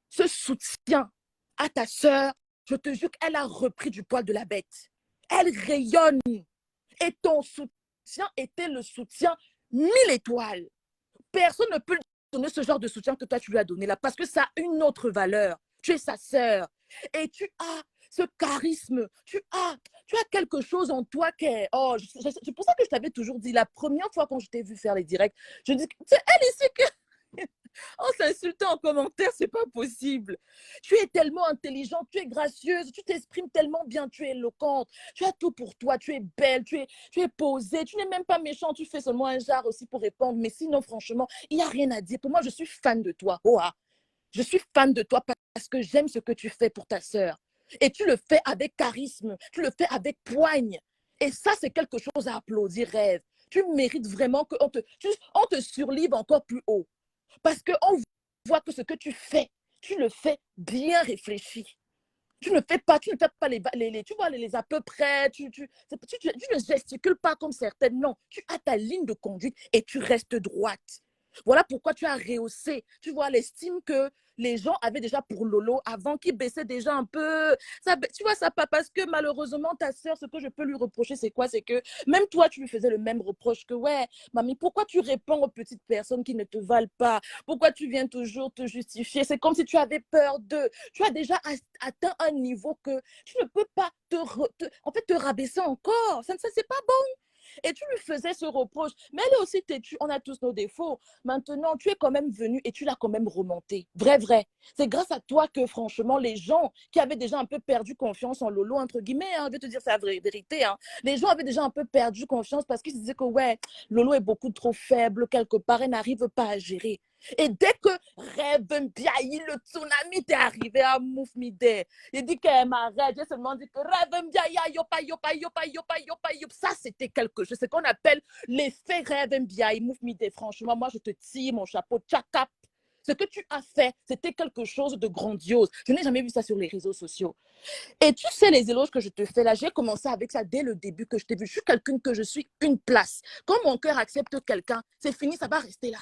ce soutien à ta sœur, je te jure qu'elle a repris du poil de la bête. Elle rayonne. Et ton soutien était le soutien 1000 étoiles. Personne ne peut lui donner ce genre de soutien que toi tu lui as donné là, parce que ça a une autre valeur. Tu es sa sœur. Et tu as ce charisme, tu as quelque chose en toi qui est... Oh, c'est pour ça que je t'avais toujours dit, la première fois quand je t'ai vu faire les directs, je dis, c'est elle ici que... On s'insulte en commentaire, c'est pas possible. Tu es tellement intelligente, tu es gracieuse, tu t'exprimes tellement bien, tu es éloquente, tu as tout pour toi, tu es belle, tu es posée, tu n'es même pas méchante, tu fais seulement un genre aussi pour répondre. Mais sinon, franchement, il n'y a rien à dire. Pour moi, je suis fan de toi. Oh, ah. Je suis fan de toi parce que j'aime ce que tu fais pour ta sœur. Et tu le fais avec charisme, tu le fais avec poigne. Et ça, c'est quelque chose à applaudir, Rêve. Tu mérites vraiment qu'on te surlive encore plus haut. Parce qu'on voit que ce que tu fais, tu le fais bien réfléchi. Tu ne fais pas les à peu près, tu ne gesticules pas comme certaines. Non, tu as ta ligne de conduite et tu restes droite. Voilà pourquoi tu as rehaussé, tu vois, l'estime que les gens avaient déjà pour Lolo avant qu'il baissait déjà un peu. Ça, tu vois, ça pas parce que malheureusement, ta sœur, ce que je peux lui reprocher, c'est quoi? C'est que même toi, tu lui faisais le même reproche que, ouais, mamie, pourquoi tu réponds aux petites personnes qui ne te valent pas? Pourquoi tu viens toujours te justifier? C'est comme si tu avais peur d'eux. Tu as déjà atteint un niveau que tu ne peux pas te rabaisser encore. Ça, c'est pas bon. Et tu lui faisais ce reproche. Mais elle est aussi têtue, on a tous nos défauts. Maintenant, tu es quand même venu et tu l'as quand même remonté. Vrai, vrai. C'est grâce à toi que, franchement, les gens qui avaient déjà un peu perdu confiance en Lolo, entre guillemets, hein, je vais te dire, c'est la vérité, hein, les gens avaient déjà un peu perdu confiance parce qu'ils se disaient que, ouais, Lolo est beaucoup trop faible, quelque part, elle n'arrive pas à gérer. Et dès que Rêve Mbiaye, le tsunami t'est arrivé à Moufmide, il dit qu'elle m'arrête, j'ai seulement dit que Rêve Mbiaye, yopa, yopa, yopa, yopa, yopa, yopa. Ça, c'était quelque chose. C'est ce qu'on appelle l'effet Rêve Mbiaye, Moufmide. Franchement, moi, je te tire mon chapeau, tchakap. Ce que tu as fait, c'était quelque chose de grandiose. Je n'ai jamais vu ça sur les réseaux sociaux. Et tu sais, les éloges que je te fais là, j'ai commencé avec ça dès le début que je t'ai vu. Je suis quelqu'un que je suis une place. Quand mon cœur accepte quelqu'un, c'est fini, ça va rester là.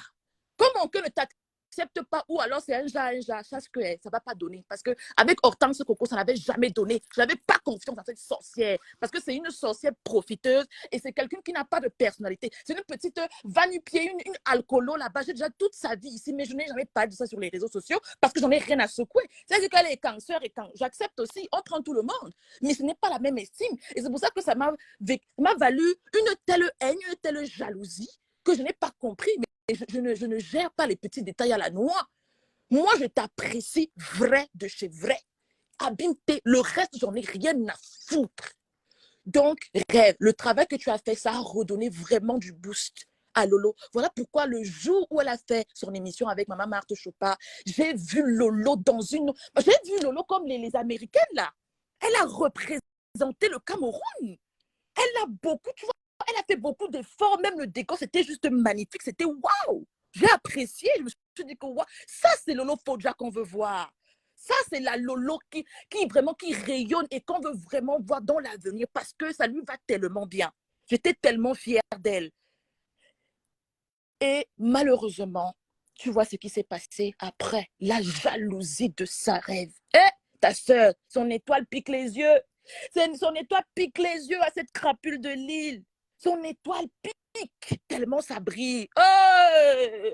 Comme mon cœur ne t'accepte pas, ou alors c'est un jas, sache que ça ne va pas donner. Parce qu'avec Hortense Coco, ça n'avait jamais donné. Je n'avais pas confiance en cette sorcière. Parce que c'est une sorcière profiteuse et c'est quelqu'un qui n'a pas de personnalité. C'est une petite va-nu-pied, une alcoolo là-bas. J'ai déjà toute sa vie ici, mais je n'ai jamais parlé de ça sur les réseaux sociaux parce que j'en ai rien à secouer. C'est-à-dire qu'elle est cancer et quand j'accepte aussi, on prend tout le monde. Mais ce n'est pas la même estime. Et c'est pour ça que ça m'a valu une telle haine, une telle jalousie. que je n'ai pas compris, mais je ne gère pas les petits détails à la noix. Moi, je t'apprécie vrai de chez vrai. Abimté, le reste, j'en ai rien à foutre. Donc, Rêve, le travail que tu as fait, ça a redonné vraiment du boost à Lolo. Voilà pourquoi le jour où elle a fait son émission avec Maman Marthe Chopin, j'ai vu Lolo dans une... J'ai vu Lolo comme les Américaines, là. Elle a représenté le Cameroun. Elle a beaucoup, tu vois, elle a fait beaucoup d'efforts. Même le décor, c'était juste magnifique. C'était waouh. J'ai apprécié. Je me suis dit que waouh, ça, c'est Lolo Fodja qu'on veut voir. Ça, c'est la Lolo qui rayonne et qu'on veut vraiment voir dans l'avenir parce que ça lui va tellement bien. J'étais tellement fière d'elle. Et malheureusement, tu vois ce qui s'est passé après, la jalousie de sa rêve. Ta soeur, son étoile pique les yeux. Son étoile pique les yeux à cette crapule de Lille. Son étoile pique tellement ça brille. Oh!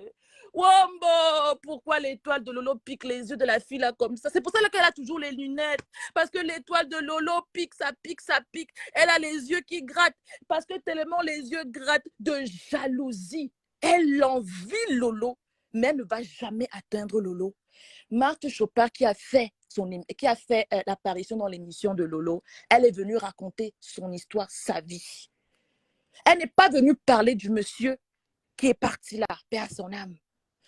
Wombo, pourquoi l'étoile de Lolo pique les yeux de la fille là comme ça? C'est pour ça qu'elle a toujours les lunettes. Parce que l'étoile de Lolo pique, ça pique, ça pique. Elle a les yeux qui grattent. Parce que tellement les yeux grattent de jalousie. Elle envie Lolo, mais elle ne va jamais atteindre Lolo. Marthe Chopin qui a fait l'apparition dans l'émission de Lolo, elle est venue raconter son histoire, sa vie. Elle n'est pas venue parler du monsieur qui est parti là, paix à son âme.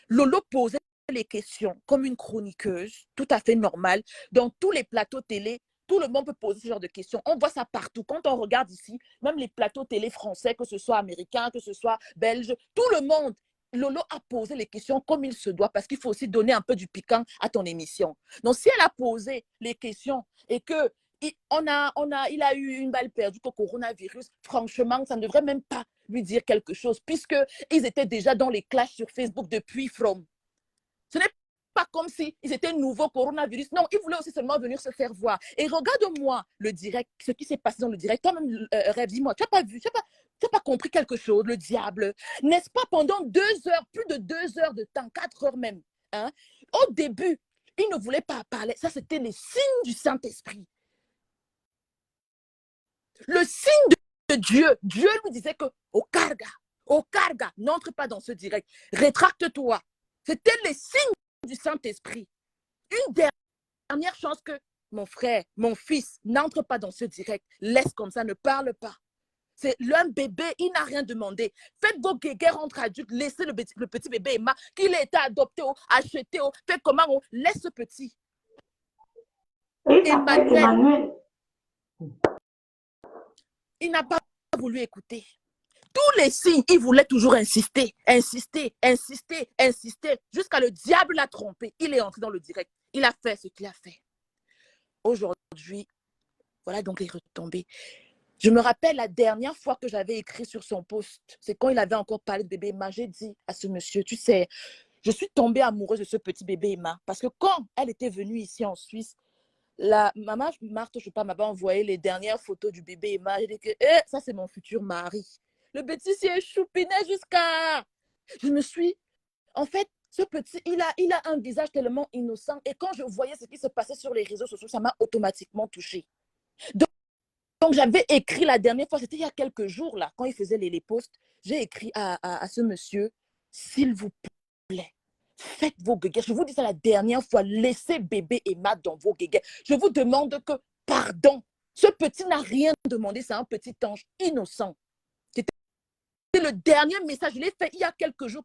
Lolo posait les questions comme une chroniqueuse, tout à fait normale. Dans tous les plateaux télé, tout le monde peut poser ce genre de questions. On voit ça partout. Quand on regarde ici, même les plateaux télé français, que ce soit américains, que ce soit belges, tout le monde, Lolo a posé les questions comme il se doit parce qu'il faut aussi donner un peu du piquant à ton émission. Donc, si elle a posé les questions et que il a eu une balle perdue au coronavirus, franchement, ça ne devrait même pas lui dire quelque chose puisqu'ils étaient déjà dans les clashs sur Facebook depuis From. Ce n'est pas comme s'ils étaient nouveaux coronavirus. Non, ils voulaient aussi seulement venir se faire voir. Et regarde-moi le direct, ce qui s'est passé dans le direct. Toi-même, Rêve, dis-moi, tu n'as pas vu, tu n'as pas compris quelque chose, le diable. N'est-ce pas pendant 2 heures, plus de 2 heures de temps, 4 heures même, hein? Au début, ils ne voulaient pas parler. Ça, c'était les signes du Saint-Esprit. Le signe de Dieu. Dieu lui disait que, au carga, n'entre pas dans ce direct. Rétracte-toi. C'était les signes du Saint-Esprit. Une dernière chance que mon frère, mon fils, n'entre pas dans ce direct. Laisse comme ça, ne parle pas. C'est l'un bébé, il n'a rien demandé. Faites vos guéguerres entre adultes, laissez le petit bébé Emma, qu'il a été adopté, acheté, fait comment, laisse ce petit. Emmanuel. Il n'a pas voulu écouter. Tous les signes, il voulait toujours insister, jusqu'à le diable l'a trompé. Il est entré dans le direct. Il a fait ce qu'il a fait. Aujourd'hui, voilà donc les retombées. Je me rappelle la dernière fois que j'avais écrit sur son post, c'est quand il avait encore parlé de bébé Emma. J'ai dit à ce monsieur, tu sais, je suis tombée amoureuse de ce petit bébé Emma parce que quand elle était venue ici en Suisse, la maman Marthe Chopin m'avait envoyé les dernières photos du bébé Emma. J'ai dit que ça c'est mon futur mari. Le petit s'est choupiné jusqu'à... Je me suis... En fait, ce petit, il a un visage tellement innocent. Et quand je voyais ce qui se passait sur les réseaux sociaux, ça m'a automatiquement touchée. Donc j'avais écrit la dernière fois, c'était il y a quelques jours, là, quand il faisait les posts, j'ai écrit à ce monsieur, s'il vous plaît, faites vos guéguerres. Je vous dis ça la dernière fois, laissez bébé Emma dans vos guéguerres. Je vous demande que, pardon, ce petit n'a rien demandé, c'est un petit ange innocent. C'est le dernier message, je l'ai fait il y a quelques jours.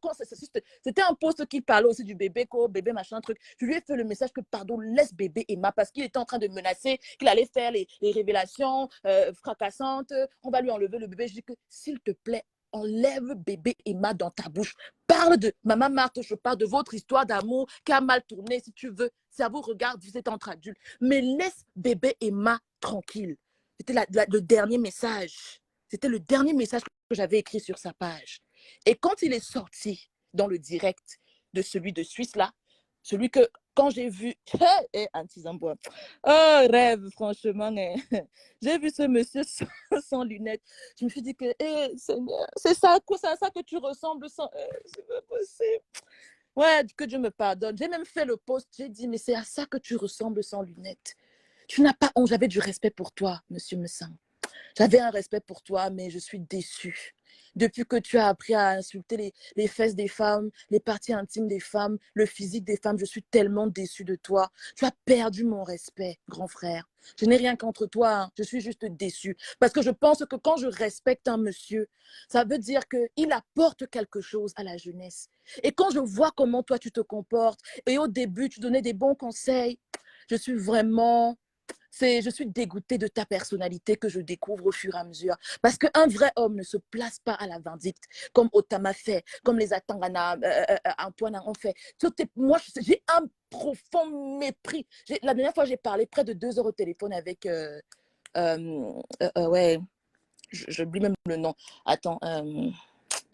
C'était un post qui parlait aussi du bébé, bébé machin truc. Je lui ai fait le message que pardon, laisse bébé Emma parce qu'il était en train de menacer, qu'il allait faire les révélations fracassantes. On va lui enlever le bébé. Je dis que s'il te plaît, enlève bébé Emma dans ta bouche. Parle de Maman Marthe, je parle de votre histoire d'amour qui a mal tourné si tu veux. Ça vous regarde, vous êtes entre adultes. Mais laisse bébé Emma tranquille. C'était le dernier message. C'était le dernier message que j'avais écrit sur sa page. Et quand il est sorti dans le direct de celui de Suisse, là, celui que, quand j'ai vu, Rêve, franchement, j'ai vu ce monsieur sans lunettes. Je me suis dit que, Seigneur, c'est ça que tu ressembles sans... c'est pas possible. Ouais, que Dieu me pardonne. J'ai même fait le post, j'ai dit, mais c'est à ça que tu ressembles sans lunettes. Tu n'as pas honte, j'avais du respect pour toi, monsieur Messang. J'avais un respect pour toi, mais je suis déçue. Depuis que tu as appris à insulter les fesses des femmes, les parties intimes des femmes, le physique des femmes, je suis tellement déçue de toi. Tu as perdu mon respect, grand frère. Je n'ai rien contre toi, hein. Je suis juste déçue. Parce que je pense que quand je respecte un monsieur, ça veut dire qu'il apporte quelque chose à la jeunesse. Et quand je vois comment toi tu te comportes, et au début tu donnais des bons conseils, je suis vraiment... Je suis dégoûtée de ta personnalité que je découvre au fur et à mesure. Parce qu'un vrai homme ne se place pas à la vindicte, comme Otama fait, comme les Atangana, Antoine ont fait. Moi, j'ai un profond mépris. La dernière fois, j'ai parlé près de 2 heures au téléphone avec... ouais, j'oublie même le nom. Attends,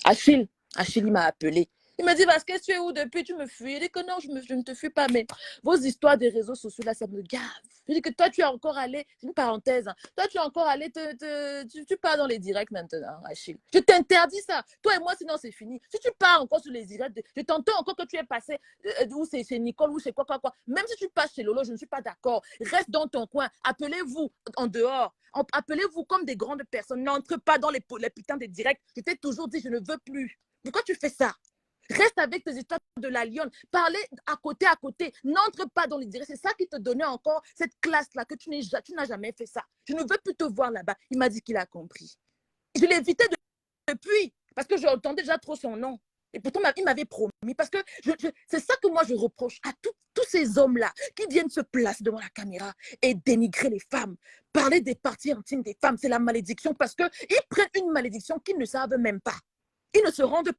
Achille. Achille, il m'a appelé. Il me dit, Vasquez, tu es où depuis? Tu me fuis. Il dit que non, je ne te fuis pas, mais vos histoires des réseaux sociaux, là, ça me gave. Je dis que toi, tu es encore allé, c'est une parenthèse, hein. Toi, tu es encore allé, tu pars dans les directs maintenant, Achille. Je t'interdis ça. Toi et moi, sinon, c'est fini. Si tu pars encore sur les directs, je t'entends encore que tu es passé, où c'est chez Nicole, ou c'est quoi. Même si tu passes chez Lolo, je ne suis pas d'accord. Reste dans ton coin. Appelez-vous en dehors. Appelez-vous comme des grandes personnes. N'entre pas dans les putains des directs. Je t'ai toujours dit, je ne veux plus. Pourquoi tu fais ça? Reste avec tes histoires de la lionne. Parlez à côté. N'entre pas dans les directs. C'est ça qui te donnait encore cette classe-là, que tu n'as jamais fait ça. Je ne veux plus te voir là-bas. Il m'a dit qu'il a compris. Je l'ai évité depuis, parce que j'entendais déjà trop son nom. Et pourtant, il m'avait promis. Parce que c'est ça que moi, je reproche à tous ces hommes-là qui viennent se placer devant la caméra et dénigrer les femmes. Parler des parties intimes des femmes, c'est la malédiction, parce qu'ils prennent une malédiction qu'ils ne savent même pas. Ils ne se rendent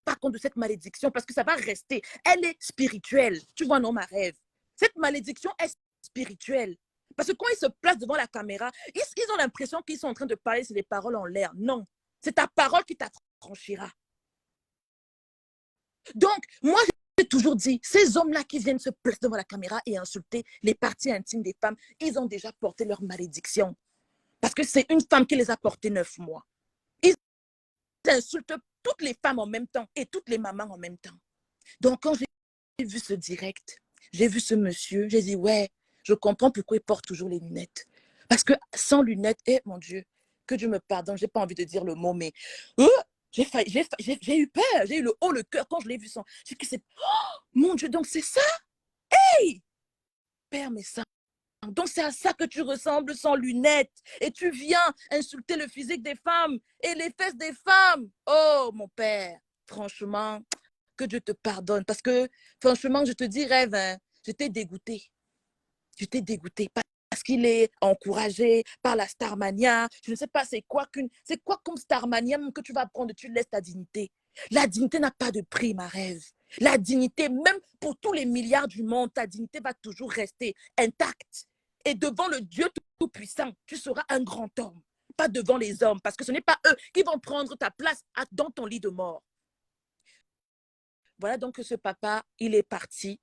pas compte de cette malédiction parce que ça va rester. Elle est spirituelle. Tu vois, non, ma rêve. Cette malédiction est spirituelle. Parce que quand ils se placent devant la caméra, ils ont l'impression qu'ils sont en train de parler sur des paroles en l'air. Non, c'est ta parole qui t'affranchira. Donc, moi, j'ai toujours dit, ces hommes-là qui viennent se placer devant la caméra et insulter les parties intimes des femmes, ils ont déjà porté leur malédiction. Parce que c'est une femme qui les a portés 9 mois. Ils insultent toutes les femmes en même temps et toutes les mamans en même temps. Donc, quand j'ai vu ce direct, j'ai vu ce monsieur, j'ai dit, ouais, je comprends pourquoi il porte toujours les lunettes. Parce que sans lunettes, mon Dieu, que Dieu me pardonne, je n'ai pas envie de dire le mot, mais j'ai eu peur, j'ai eu le haut le cœur quand je l'ai vu. J'ai dit, oh, mon Dieu, donc c'est ça? Hey! Père, mais ça. Donc c'est à ça que tu ressembles sans lunettes. Et tu viens insulter le physique des femmes et les fesses des femmes. Oh, mon père, franchement, que Dieu te pardonne. Parce que, franchement, je te dis, rêve, hein, j'étais dégoûtée. J'étais dégoûtée parce qu'il est encouragé par la Starmania. Je ne sais pas c'est quoi comme Starmania que tu vas prendre, tu laisses ta dignité. La dignité n'a pas de prix, ma rêve. La dignité, même pour tous les milliards du monde, ta dignité va toujours rester intacte. Et devant le Dieu Tout-Puissant, tu seras un grand homme. Pas devant les hommes, parce que ce n'est pas eux qui vont prendre ta place dans ton lit de mort. Voilà donc que ce papa, il est parti.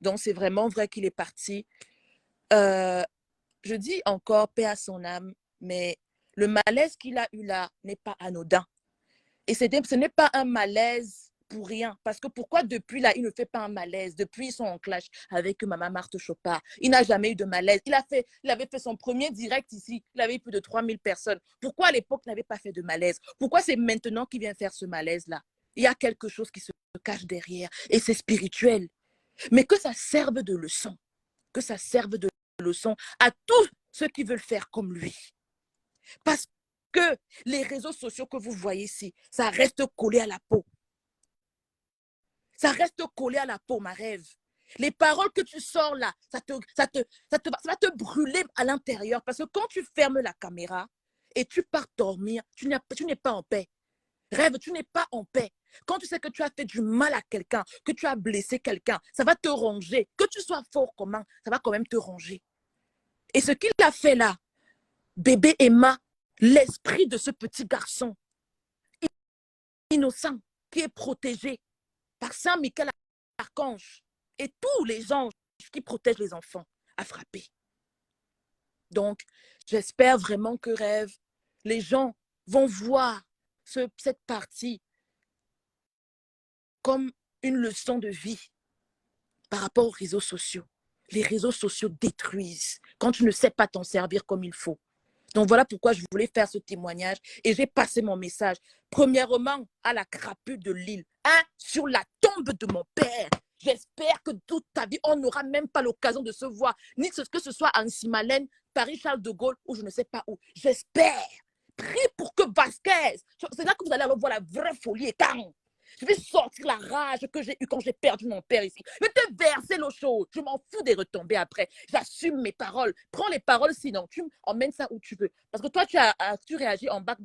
Donc c'est vraiment vrai qu'il est parti. Je dis encore paix à son âme, mais le malaise qu'il a eu là n'est pas anodin. Et ce n'est pas un malaise pour rien. Parce que pourquoi depuis là, il ne fait pas un malaise? Depuis, ils sont en clash avec maman Marthe Chopard. Il n'a jamais eu de malaise. Il avait fait son premier direct ici. Il avait eu plus de 3000 personnes. Pourquoi à l'époque, il n'avait pas fait de malaise? Pourquoi c'est maintenant qu'il vient faire ce malaise-là? Il y a quelque chose qui se cache derrière. Et c'est spirituel. Mais que ça serve de leçon. Que ça serve de leçon à tous ceux qui veulent faire comme lui. Parce que les réseaux sociaux que vous voyez ici, ça reste collé à la peau. Ça reste collé à la peau, ma rêve. Les paroles que tu sors là, ça va te brûler à l'intérieur. Parce que quand tu fermes la caméra et tu pars dormir, tu n'es pas en paix. Rêve, tu n'es pas en paix. Quand tu sais que tu as fait du mal à quelqu'un, que tu as blessé quelqu'un, ça va te ronger. Que tu sois fort comment, ça va quand même te ronger. Et ce qu'il a fait là, bébé Emma, l'esprit de ce petit garçon innocent qui est protégé par Saint Michael Archange et tous les anges qui protègent les enfants a frappé. Donc, j'espère vraiment que rêve, les gens vont voir cette partie comme une leçon de vie par rapport aux réseaux sociaux. Les réseaux sociaux détruisent quand tu ne sais pas t'en servir comme il faut. Donc voilà pourquoi je voulais faire ce témoignage et j'ai passé mon message. Premièrement, à la crapule de Lille, sur la tombe de mon père. J'espère que toute ta vie, on n'aura même pas l'occasion de se voir, ni que ce soit en Simalène, Paris-Charles de Gaulle ou je ne sais pas où. J'espère. Prie pour que Vasquez, c'est là que vous allez voir la vraie folie et quand je vais sortir la rage que j'ai eue quand j'ai perdu mon père ici. Je vais te verser l'eau chaude. Je m'en fous des retombées après. J'assume mes paroles. Prends les paroles sinon. Tu emmènes ça où tu veux. Parce que toi, tu réagis en back.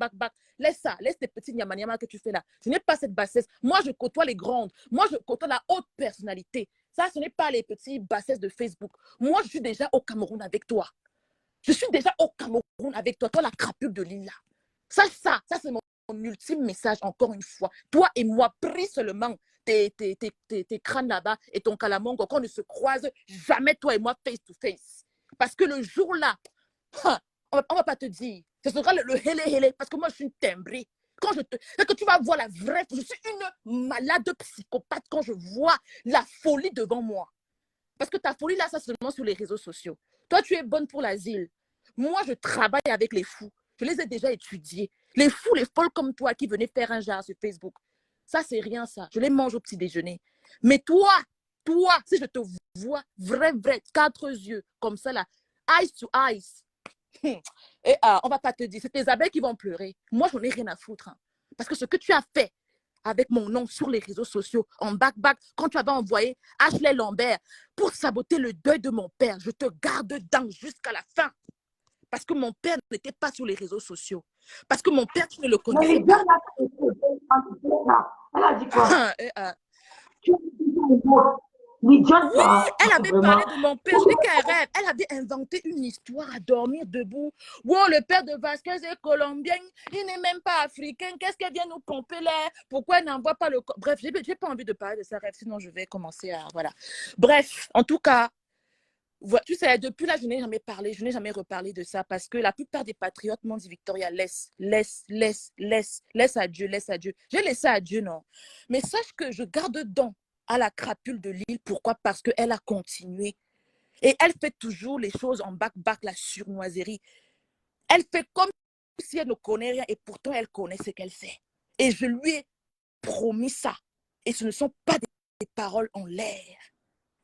Laisse ça. Laisse tes petits nyama que tu fais là. Ce n'est pas cette bassesse. Moi, je côtoie les grandes. Moi, je côtoie la haute personnalité. Ça, ce n'est pas les petits bassesses de Facebook. Moi, je suis déjà au Cameroun avec toi. Je suis déjà au Cameroun avec toi. Toi, la crapule de Lila. Ça, c'est mon ultime message, encore une fois. Toi et moi, prie seulement tes crânes là-bas et ton calamongo, qu'on ne se croise jamais, toi et moi, face to face. Parce que le jour-là, on ne va pas te dire. Ce sera le hélé, parce que moi, je suis une timbrée. Que tu vas voir la vraie, je suis une malade psychopathe quand je vois la folie devant moi. Parce que ta folie, là, ça seulement sur les réseaux sociaux. Toi, tu es bonne pour l'asile. Moi, je travaille avec les fous. Je les ai déjà étudiés. Les fous, les folles comme toi qui venaient faire un genre sur Facebook. Ça, c'est rien, ça. Je les mange au petit déjeuner. Mais toi, si je te vois vrai, 4 yeux, comme ça, là, eyes to eyes, et on va pas te dire, c'est tes abeilles qui vont pleurer. Moi, j'en ai rien à foutre. Hein. Parce que ce que tu as fait avec mon nom sur les réseaux sociaux, en back, quand tu avais envoyé Ashley Lambert pour saboter le deuil de mon père, je te garde dedans jusqu'à la fin. Parce que mon père n'était pas sur les réseaux sociaux. Parce que mon père, tu ne le connaissais pas. Elle a dit quoi? Oui, elle avait parlé de mon père. Je dis qu'un rêve. Elle avait inventé une histoire à dormir debout. Wow, le père de Vasquez est colombien. Il n'est même pas africain. Qu'est-ce qu'elle vient nous pomper là? Pourquoi elle n'envoie pas le... Bref, je n'ai pas envie de parler de ça rêve. Sinon, je vais commencer à... Voilà. Bref, en tout cas, tu sais, depuis là, je n'ai jamais parlé, je n'ai jamais reparlé de ça parce que la plupart des patriotes m'ont dit, Victoria, laisse à Dieu, laisse à Dieu. J'ai laissé à Dieu, non. Mais sache que je garde don à la crapule de Lille. Pourquoi? Parce qu'elle a continué. Et elle fait toujours les choses en back, la surnoiserie. Elle fait comme si elle ne connaît rien et pourtant elle connaît ce qu'elle fait. Et je lui ai promis ça. Et ce ne sont pas des paroles en l'air.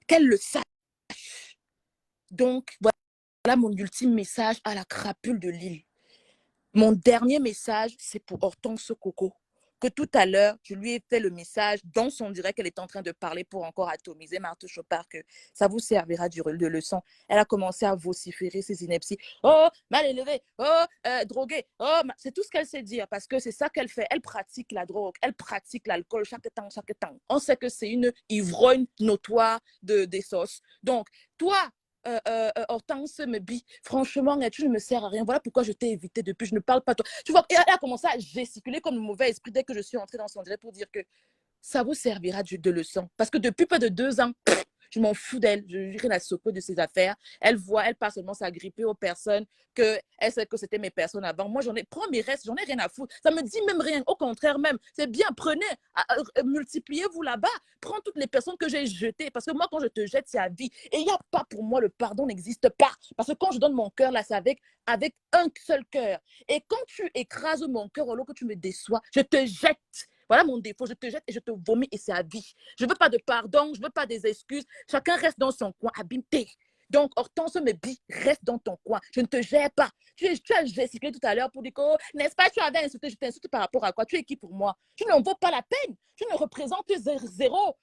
Qu'elle le sache. Donc, voilà mon ultime message à la crapule de Lille. Mon dernier message, c'est pour Hortense Coco. Que tout à l'heure, je lui ai fait le message dans son direct qu'elle est en train de parler pour encore atomiser Marthe Chopard, que ça vous servira de leçon. Elle a commencé à vociférer ses inepties. Oh, mal élevé, oh, drogué, oh, c'est tout ce qu'elle sait dire parce que c'est ça qu'elle fait. Elle pratique la drogue, elle pratique l'alcool chaque temps. On sait que c'est une ivrogne notoire des sauces. Donc, toi, Hortense me dit, franchement, tu ne me sers à rien. Voilà pourquoi je t'ai évité depuis. Je ne parle pas toi. Tu vois, elle a commencé à gesticuler comme le mauvais esprit dès que je suis entrée dans son direct pour dire que ça vous servira de leçon. Parce que depuis près de 2 ans, je m'en fous d'elle. Je lui la secouer de ses affaires. Elle part seulement s'agripper aux personnes qu'elle sait que c'était mes personnes avant. Moi, prends mes restes, j'en ai rien à foutre. Ça me dit même rien. Au contraire même, c'est bien. Prenez, multipliez-vous là-bas. Prends toutes les personnes que j'ai jetées. Parce que moi, quand je te jette, c'est à vie. Et il n'y a pas pour moi, le pardon n'existe pas. Parce que quand je donne mon cœur, là, c'est avec un seul cœur. Et quand tu écrases mon cœur, alors que tu me déçois, je te jette. Voilà mon défaut, je te jette et je te vomis et c'est à vie. Je ne veux pas de pardon, je ne veux pas des excuses. Chacun reste dans son coin, abîmé. Donc, Hortense me dit, reste dans ton coin. Je ne te gère pas. Tu as gesticulé tout à l'heure pour dire que, oh, n'est-ce pas, tu avais insulté. Je t'insulte par rapport à quoi? Tu es qui pour moi? Tu n'en vaux pas la peine. Tu ne représentes zéro.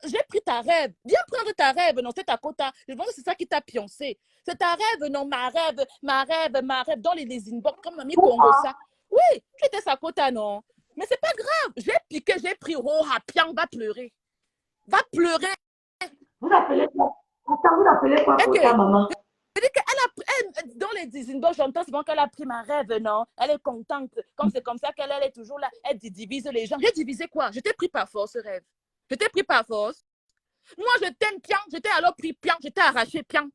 J'ai pris ta rêve. Viens prendre ta rêve. Non, c'est ta quota. Je pense que c'est ça qui t'a pioncé. C'est ta rêve, non, ma rêve. Dans les inbox, comme Mamie Congo, ça. Oui, tu étais sa quota, non. Mais c'est pas grave. J'ai piqué, j'ai pris. Oh, Pian, va pleurer. Va pleurer. Vous appelez quoi? Attends, vous appelez quoi pour ta maman? Je dis qu'elle dans les inbox, j'entends souvent qu'elle a pris ma rêve, non? Elle est contente. Comme c'est comme ça qu'elle est toujours là. Elle divise les gens. J'ai divisé quoi? Je t'ai pris par force, rêve. Je t'ai pris par force. Moi, je t'aime, Pian. Je t'ai alors pris Pian. Je t'ai arraché Pian.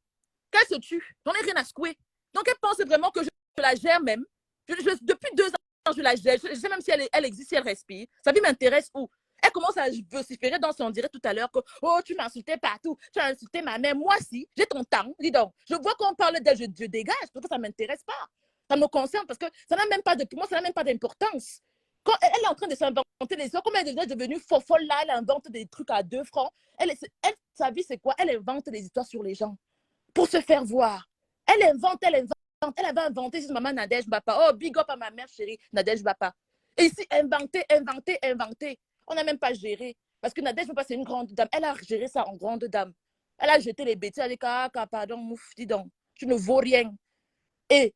Qu'elle se tue. J'en ai rien à secouer. Donc, elle pense vraiment que je la gère même. Depuis 2 ans, je la gère. Je sais même si elle existe, si elle respire. Sa vie m'intéresse où? Elle commence à vociférer dans son direct tout à l'heure que « Oh, tu m'insultais partout. Tu as insulté ma mère. Moi, si, j'ai ton temps. Dis donc. Je vois qu'on parle d'elle, je dégage parce que ça ne m'intéresse pas. Ça me concerne parce que ça n'a même pas de, pour moi, ça n'a même pas d'importance. Quand elle est en train de s'inventer des histoires, comme elle est devenue folle là, elle invente des trucs à 2 francs. Sa vie, c'est quoi? Elle invente des histoires sur les gens pour se faire voir. Elle invente. Elle avait inventé sur maman Nadège Bapa. Oh, big up à ma mère chérie, Nadège Bapa. Et ici, inventer. On n'a même pas géré. Parce que Nadège Bapa, c'est une grande dame. Elle a géré ça en grande dame. Elle a jeté les bêtises. Elle a dit, pardon, mouf, dis donc, tu ne vaux rien. Et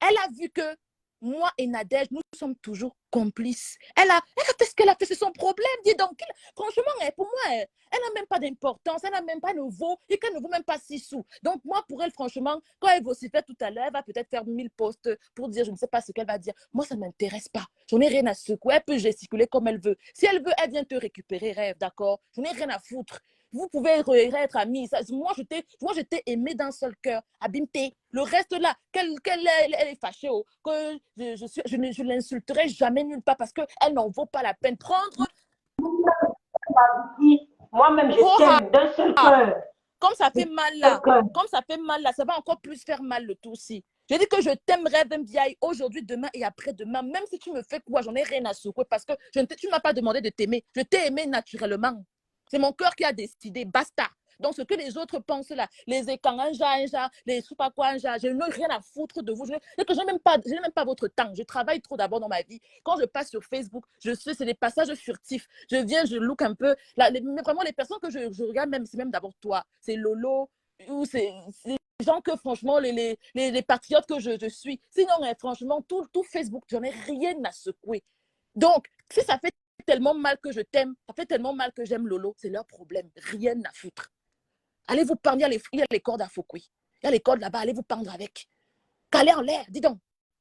elle a vu que moi et Nadège, nous sommes toujours complices. Elle a fait ce qu'elle a fait, c'est son problème. Dis donc, franchement, pour moi, elle n'a même pas d'importance, elle n'a même pas de vaut, et qu'elle ne vaut même pas 6 sous. Donc, moi, pour elle, franchement, quand elle vocifère tout à l'heure, elle va peut-être faire 1000 posts pour dire, je ne sais pas ce qu'elle va dire. Moi, ça ne m'intéresse pas. Je n'ai rien à secouer. Elle peut gesticuler comme elle veut. Si elle veut, elle vient te récupérer, rêve, d'accord? Je n'ai rien à foutre. Vous pouvez être amis. Moi, je t'ai aimé d'un seul cœur. Abimté. Le reste là, elle est fâchée. Oh, que je ne l'insulterai jamais nulle part parce qu'elle n'en vaut pas la peine. Prendre. Moi-même, je t'aime d'un seul cœur. Comme ça fait mal là, ça va encore plus faire mal le tout aussi. Je dis que je t'aime, rêve MDI, aujourd'hui, demain et après-demain. Même si tu me fais quoi, j'en ai rien à secouer parce que tu ne m'as pas demandé de t'aimer. Je t'ai aimé naturellement. C'est mon cœur qui a décidé, basta. Donc, ce que les autres pensent là, les écanganja, les je sais pas quoi, je n'ai rien à foutre de vous. Je n'ai même pas votre temps. Je travaille trop d'abord dans ma vie. Quand je passe sur Facebook, je sais, c'est des passages furtifs. Je viens, je look un peu. Là, mais vraiment, les personnes que je regarde, même, c'est même d'abord toi. C'est Lolo, ou c'est les gens que, franchement, les patriotes que je suis. Sinon, franchement, tout Facebook, j'en ai rien à secouer. Donc, si ça fait tellement mal que je t'aime, ça fait tellement mal que j'aime Lolo, c'est leur problème. Rien à foutre. Allez vous pendre, il y a les cordes à Foucault. Il y a les cordes là-bas, allez vous pendre avec. Calez en l'air, dis donc.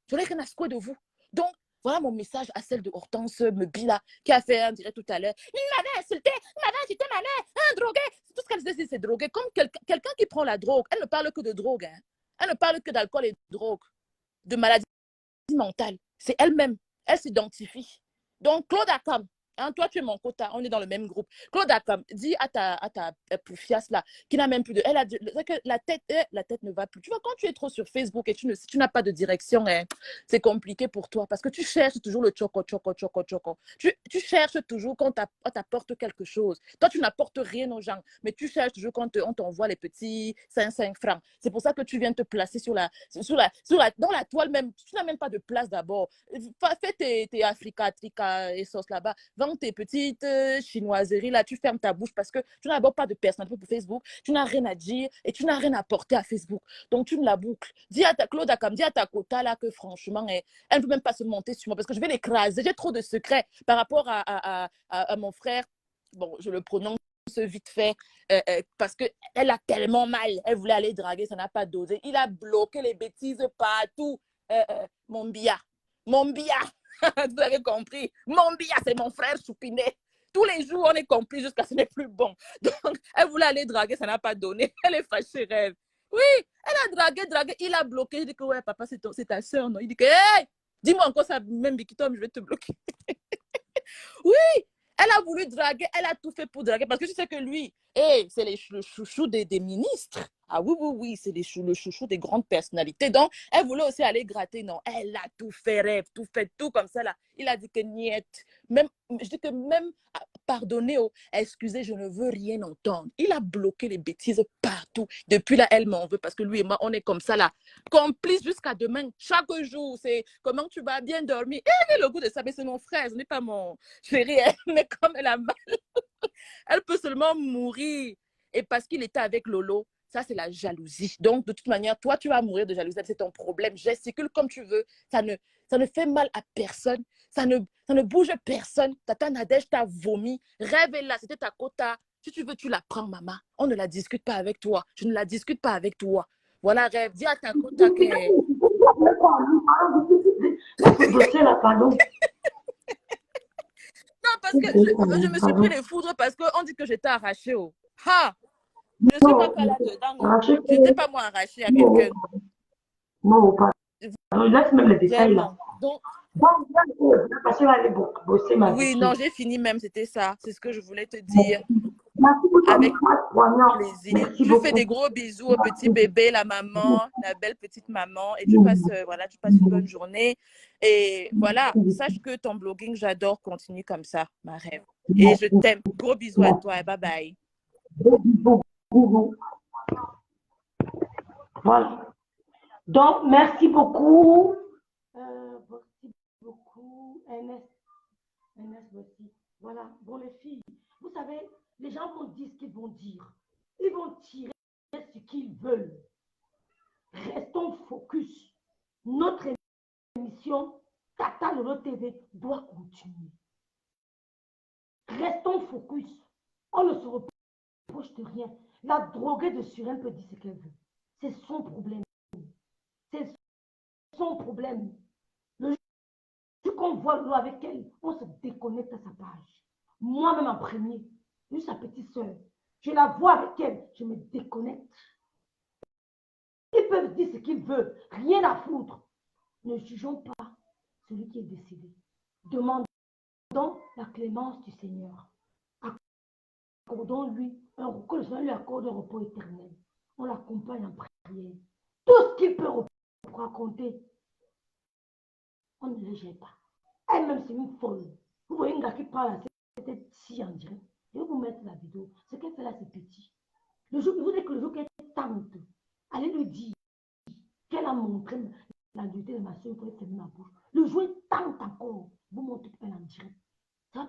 Je n'ai rien à secouer de vous. Donc, voilà mon message à celle de Hortense Mebila qui a fait un direct tout à l'heure. Il m'avait insulté, il m'avait insulté ma mère, drogué. Tout ce qu'elle disait, c'est drogué. Comme quelqu'un qui prend la drogue, elle ne parle que de drogue. Hein. Elle ne parle que d'alcool et de drogue, de maladie mentale. C'est elle-même. Elle s'identifie. Donc, Claude Akam, hein, toi, tu es mon quota, on est dans le même groupe. Claude Akam, dis à ta poufiasse là, qui n'a même plus de. Elle a que la tête ne va plus. Tu vois, quand tu es trop sur Facebook et tu n'as pas de direction, hein, c'est compliqué pour toi parce que tu cherches toujours le choco. Tu cherches toujours quand on t'apporte quelque chose. Toi, tu n'apportes rien aux gens, mais tu cherches toujours quand on t'envoie les petits 5 francs. C'est pour ça que tu viens te placer dans la toile même. Tu n'as même pas de place d'abord. Fais tes Africa, Trika et sauce là-bas. Vends tes petites chinoiseries là. Tu fermes ta bouche parce que tu n'as d'abord pas de personnalité pour Facebook. Tu n'as rien à dire et tu n'as rien à apporter à Facebook. Donc, tu me la boucles. Dis à ta Claude Akam, dis à ta quota là que franchement, elle ne peut même pas se monter sur moi parce que je vais l'écraser. J'ai trop de secrets par rapport à mon frère. Bon, je le prononce vite fait parce qu'elle a tellement mal. Elle voulait aller draguer, ça n'a pas dosé. Il a bloqué les bêtises partout. Mon bia. Vous avez compris. Mon bia, c'est mon frère Choupinet. Tous les jours, on est compris jusqu'à ce n'est plus bon. Donc, elle voulait aller draguer, ça n'a pas donné. Elle est fâchée, rêve. Oui, elle a dragué. Il a bloqué. Je dis que ouais, papa, c'est ta soeur, non? Il dit que, hey, dis-moi encore ça, même Bikitom, je vais te bloquer. Oui, elle a voulu draguer, elle a tout fait pour draguer parce que tu sais que lui, c'est le chouchou des ministres. Ah oui, c'est le chouchou des grandes personnalités. Donc, elle voulait aussi aller gratter. Non, elle a tout fait rêve, tout comme ça là. Il a dit que niet. Même, je dis que même, pardonnez, excusez, je ne veux rien entendre. Il a bloqué les bêtises partout. Depuis là, elle m'en veut parce que lui et moi, on est comme ça là. Complice jusqu'à demain. Chaque jour, c'est comment tu vas bien dormir. Elle a le goût de ça, mais c'est mon frère, ce n'est pas mon chéri. Mais comme elle a mal, elle peut seulement mourir. Et parce qu'il était avec Lolo, ça, c'est la jalousie. Donc, de toute manière, toi, tu vas mourir de jalousie. C'est ton problème. Gesticule comme tu veux. Ça ne fait mal à personne. Ça ne bouge personne. Tata Nadège t'a vomi. Rêve est là. C'était ta quota. Si tu veux, tu la prends, maman. On ne la discute pas avec toi. Je ne la discute pas avec toi. Voilà, rêve. Dis à ta quota que... Non, parce que je me suis pris les foudres parce qu'on dit que j'étais arrachée. Ha! Je ne suis pas là-dedans. Je n'étais pas moi arrachée à quelqu'un. Non, pas. Laisse même les détails là. Donc, parce qu'elle va aller bosser ma oui, non, j'ai fini même, c'était ça. C'est ce que je voulais te dire. Merci pour ton Avec message poignant. plaisir. Merci Je fais beaucoup. des gros bisous au petit bébé, la maman, la belle petite maman. Et tu passes, voilà, tu passes une bonne journée. Et voilà, sache que ton blogging, j'adore. Continue comme ça, ma rêve. Et je t'aime. Gros bisous à toi et bye bye. Bisous. Voilà. Donc, merci beaucoup. Merci beaucoup. Ernest, merci. Voilà. Bon, les filles, vous savez, les gens vont dire ce qu'ils vont dire. Ils vont tirer ce qu'ils veulent. Restons focus. Notre émission, Tata Lolo TV, doit continuer. Restons focus. On ne se reproche de rien. La droguée de Suren peut dire ce qu'elle veut. C'est son problème. C'est son problème. Le jour qu'on voit l'eau avec elle, on se déconnecte à sa page. Moi-même en premier, je suis sa petite soeur. Je la vois avec elle, je me déconnecte. Ils peuvent dire ce qu'ils veulent, rien à foutre. Ne jugeons pas celui qui est décédé. Demandons la clémence du Seigneur. Accordons-lui que le Seigneur lui accorde un repos éternel. On l'accompagne en prière. Tout ce qu'il peut raconter, on ne le jette pas. Elle-même, c'est une folle. Vous voyez une gars qui parle à cette si en direct. Je vais vous mettre la vidéo. Ce qu'elle fait là, c'est petit. Le jour, vous dites que le jour qu'elle tente, allez lui dire qu'elle a montré la dureté de ma soeur pour fermer ma bouche. Le jour elle tente encore, vous montrez qu'elle en direct. Ça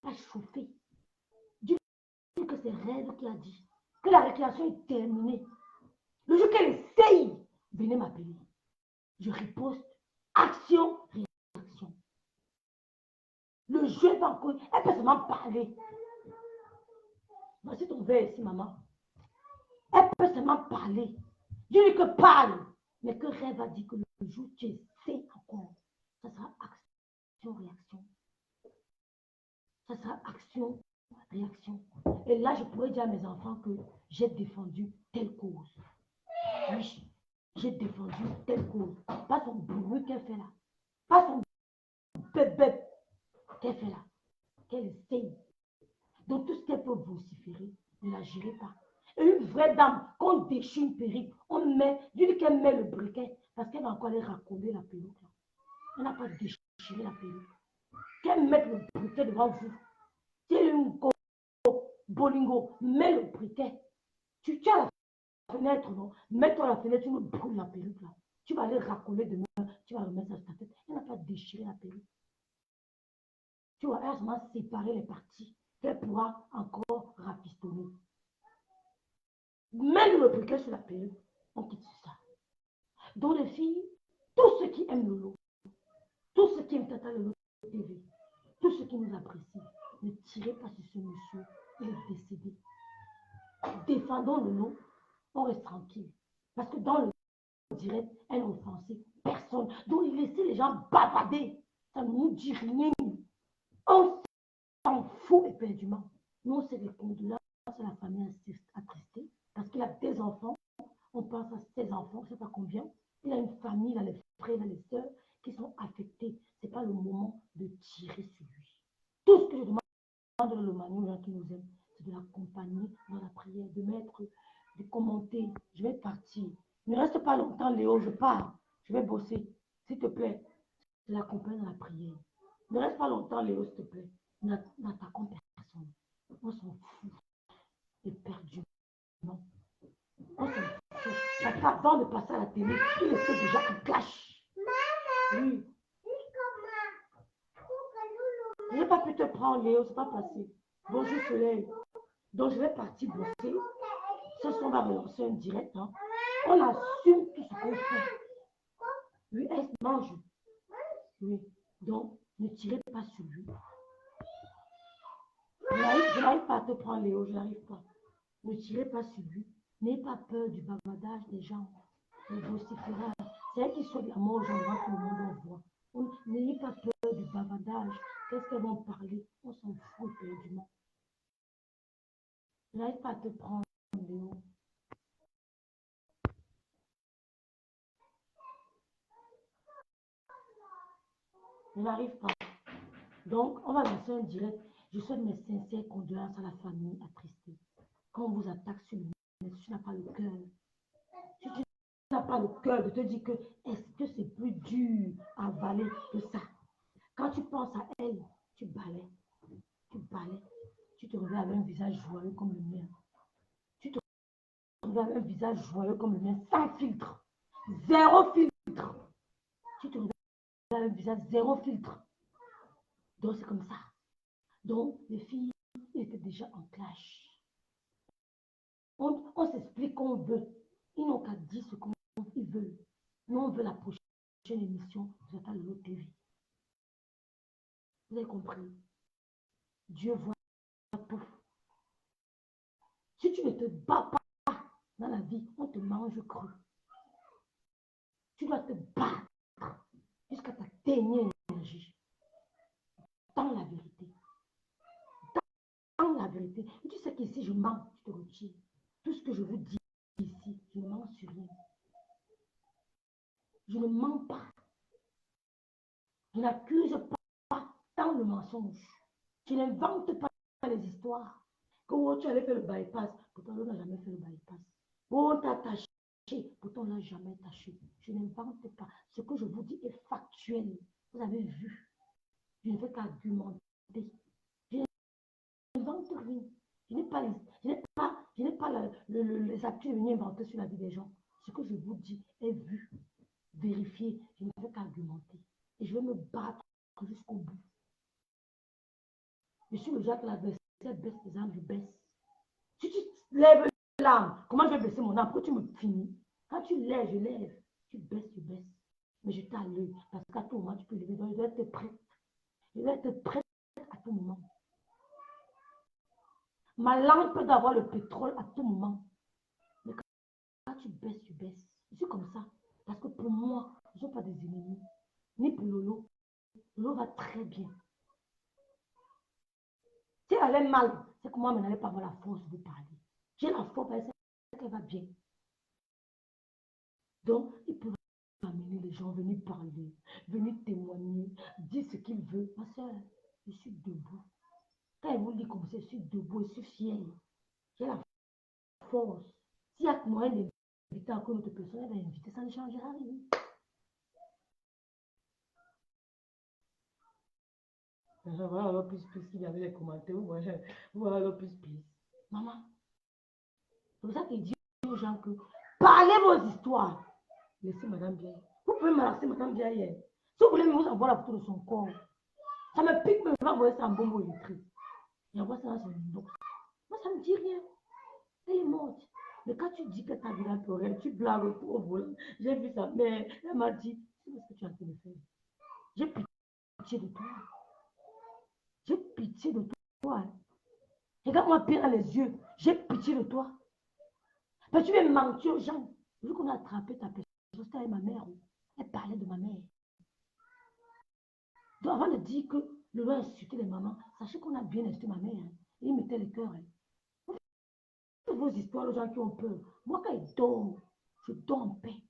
va chauffer. Dieu dit que c'est Rêve qui a dit que la récréation est terminée. Le jour qu'elle essaye, venez m'appeler. Je riposte. Action, réaction. Le jeu va encore. Elle peut seulement parler. Voici ton verre ici, maman. Elle peut seulement parler. Dieu dit que parle. Mais que Rêve a dit que le jour où tu essaies encore, ça sera action, réaction. Ça sera action, réaction. Et là, je pourrais dire à mes enfants que j'ai défendu telle cause. Oui, j'ai défendu telle cause. Pas son bruit qu'elle fait là. Pas son bébé qu'elle fait là. Qu'elle essaye. Donc tout ce qu'elle peut vociférer, ne la gérez pas. Et une vraie dame, qu'on déchire une perruque, on met, Dieu dit qu'elle met le briquet, parce qu'elle va encore aller raconter la perruque là. Elle n'a pas déchiré la perruque. Qu'elle mette le briquet devant vous. Si elle est une bolingo, mets le briquet. Tu as la fenêtre, non? Mets-toi à la fenêtre, tu me brûles la perruque là. Tu vas aller racoler demain, tu vas remettre ça sur ta tête. Elle n'a pas déchiré la perruque. Tu vas seulement séparer les parties qu'elle pourra encore rapistonner. Mets le briquet sur la perruque, on quitte ça. Donc les filles, tous ceux qui aiment Lolo, tous ceux qui aiment Tata Lolo TV, tous ceux qui nous apprécient, ne tirez pas sur ce monsieur, il est décédé. Défendons Lolo, on reste tranquille. Parce que dans le direct, elle n'a offensé personne. Donc laissez les gens bavarder, ça ne nous dit rien. On s'en fout éperdument. Nous, c'est des condoléances à la famille attristée, parce qu'il a des enfants. On pense à ses enfants, je ne sais pas combien. Il a une famille, il a les frères, il a les sœurs qui sont affectés. Ce n'est pas le moment de tirer sur lui. Tout ce que je demande de l'Omani, aux gens qui nous aiment, c'est de l'accompagner dans la prière, de mettre, de commenter. Je vais partir. Ne reste pas longtemps, Léo, je pars. Je vais bosser. S'il te plaît, de l'accompagner dans la prière. Ne reste pas longtemps, Léo, s'il te plaît. N'attaquons personne. On s'en fout. Éperdument. On s'en fout. Parce qu'avant de passer à la télé, il était déjà en clash. Oui. Je n'ai pas pu te prendre, Léo, c'est pas passé. Bonjour, Soleil. Donc, je vais partir bosser. Ce soir, on va relancer un direct. Hein. On assume tout ce qu'on fait. Oui, elle mange. Oui. Donc, ne tirez pas sur lui. Je n'arrive pas à te prendre, Léo, je n'arrive pas. Ne tirez pas sur lui. N'ayez pas peur du bavardage des gens. Les vociférants. C'est elle qui souhaite la mort aux gens avant que le monde en voit. N'ayez pas peur du bavardage. Qu'est-ce qu'elles vont parler? On s'en fout éperdument. Je n'arrive pas à te prendre, Léo. Je n'arrive pas. Donc, on va lancer un direct. Je souhaite mes sincères condoléances à la famille attristée. Quand on vous attaque sur le net, si tu n'as pas le cœur, si tu n'as pas le cœur de te dire que est-ce que c'est plus dur à avaler que ça. Quand tu penses à elle, tu balais, tu te reviens avec un visage joyeux comme le mien. Tu te reviens avec un visage joyeux comme le mien, sans filtre, zéro filtre. Tu te reviens avec un visage zéro filtre. Donc c'est comme ça. Donc les filles étaient déjà en clash. On s'explique qu'on veut. Ils n'ont qu'à dire ce qu'ils veulent. Nous, on veut la prochaine émission de Zata Lolo TV. Vous avez compris? Dieu voit tout. Si tu ne te bats pas dans la vie, on te mange cru. Tu dois te battre jusqu'à ta dernière énergie. Dans la vérité. Dans la vérité. Et tu sais qu'ici, je mens, tu te retires. Tout ce que je vous dis ici, je ne mens sur rien. Je ne mens pas. Je n'accuse pas dans le mensonge. Je n'invente pas les histoires. Quand tu allais faire le bypass, pourtant on n'a jamais fait le bypass. On t'a attaché, pourtant on n'a jamais attaché. Je n'invente pas. Ce que je vous dis est factuel. Vous avez vu. Je ne fais qu'argumenter. Je n'invente rien. Je n'ai pas les actus de venir inventer sur la vie des gens. Ce que je vous dis est vu, vérifié. Je ne fais qu'argumenter. Et je vais me battre jusqu'au bout. Je suis le genre que l'adversaire baisse les armes, je baisse. Si tu lèves l'âme, comment je vais baisser mon âme? Pourquoi tu me finis? Quand tu lèves, je lève. Tu baisses, je baisse. Mais je t'ai à l'œil. Parce qu'à tout moment, tu peux lever. Donc, je dois être prête. Je dois être prête à tout moment. Ma langue peut avoir le pétrole à tout moment. Mais quand tu baisses, je baisse. Je suis comme ça. Parce que pour moi, je ne suis pas des ennemis. Ni pour Lolo. Lolo va très bien. Si elle allait mal, c'est que moi, je n'allais pas avoir la force de vous parler. J'ai la force, c'est qu'elle va bien. Donc, ils peuvent amener les gens, venir parler, venir témoigner, dire ce qu'ils veulent. Ma soeur, je suis debout. Quand elle vous dit comme ça, je suis debout, je suis fière. J'ai la force. S'il y a moyen d'inviter encore une autre personne, elle va inviter, ça ne changera rien. Voilà le plus qu'il y avait les commentaires. Voilà le plus. Maman, c'est pour ça qu'il dit aux gens que parlez vos histoires. Laissez Madame Biaye. Vous pouvez menacer Madame Biaye. Si vous voulez vous envoyer la photo de son corps, ça me pique, mais je vais envoyer ça en bombe électrique. Et envoie ça dans son inbox. Moi, ça ne me dit rien. Elle est morte. Mais quand tu dis que ta vie a pleuré, tu blagues au volant. J'ai vu ça, mais elle m'a dit, c'est ce que tu es en train de faire. J'ai pitié de toi. J'ai pitié de toi. Regarde-moi bien dans les yeux. J'ai pitié de toi. Mais tu veux mentir aux gens. Vu qu'on a attrapé ta personne, c'était avec ma mère. Elle parlait de ma mère. Donc avant de dire que le loi a insulté les mamans, sachez qu'on a bien insulté ma mère. Hein. Il mettait le cœur. Hein. Vos histoires, les gens qui ont peur. Moi, quand ils dorment, je dors en paix.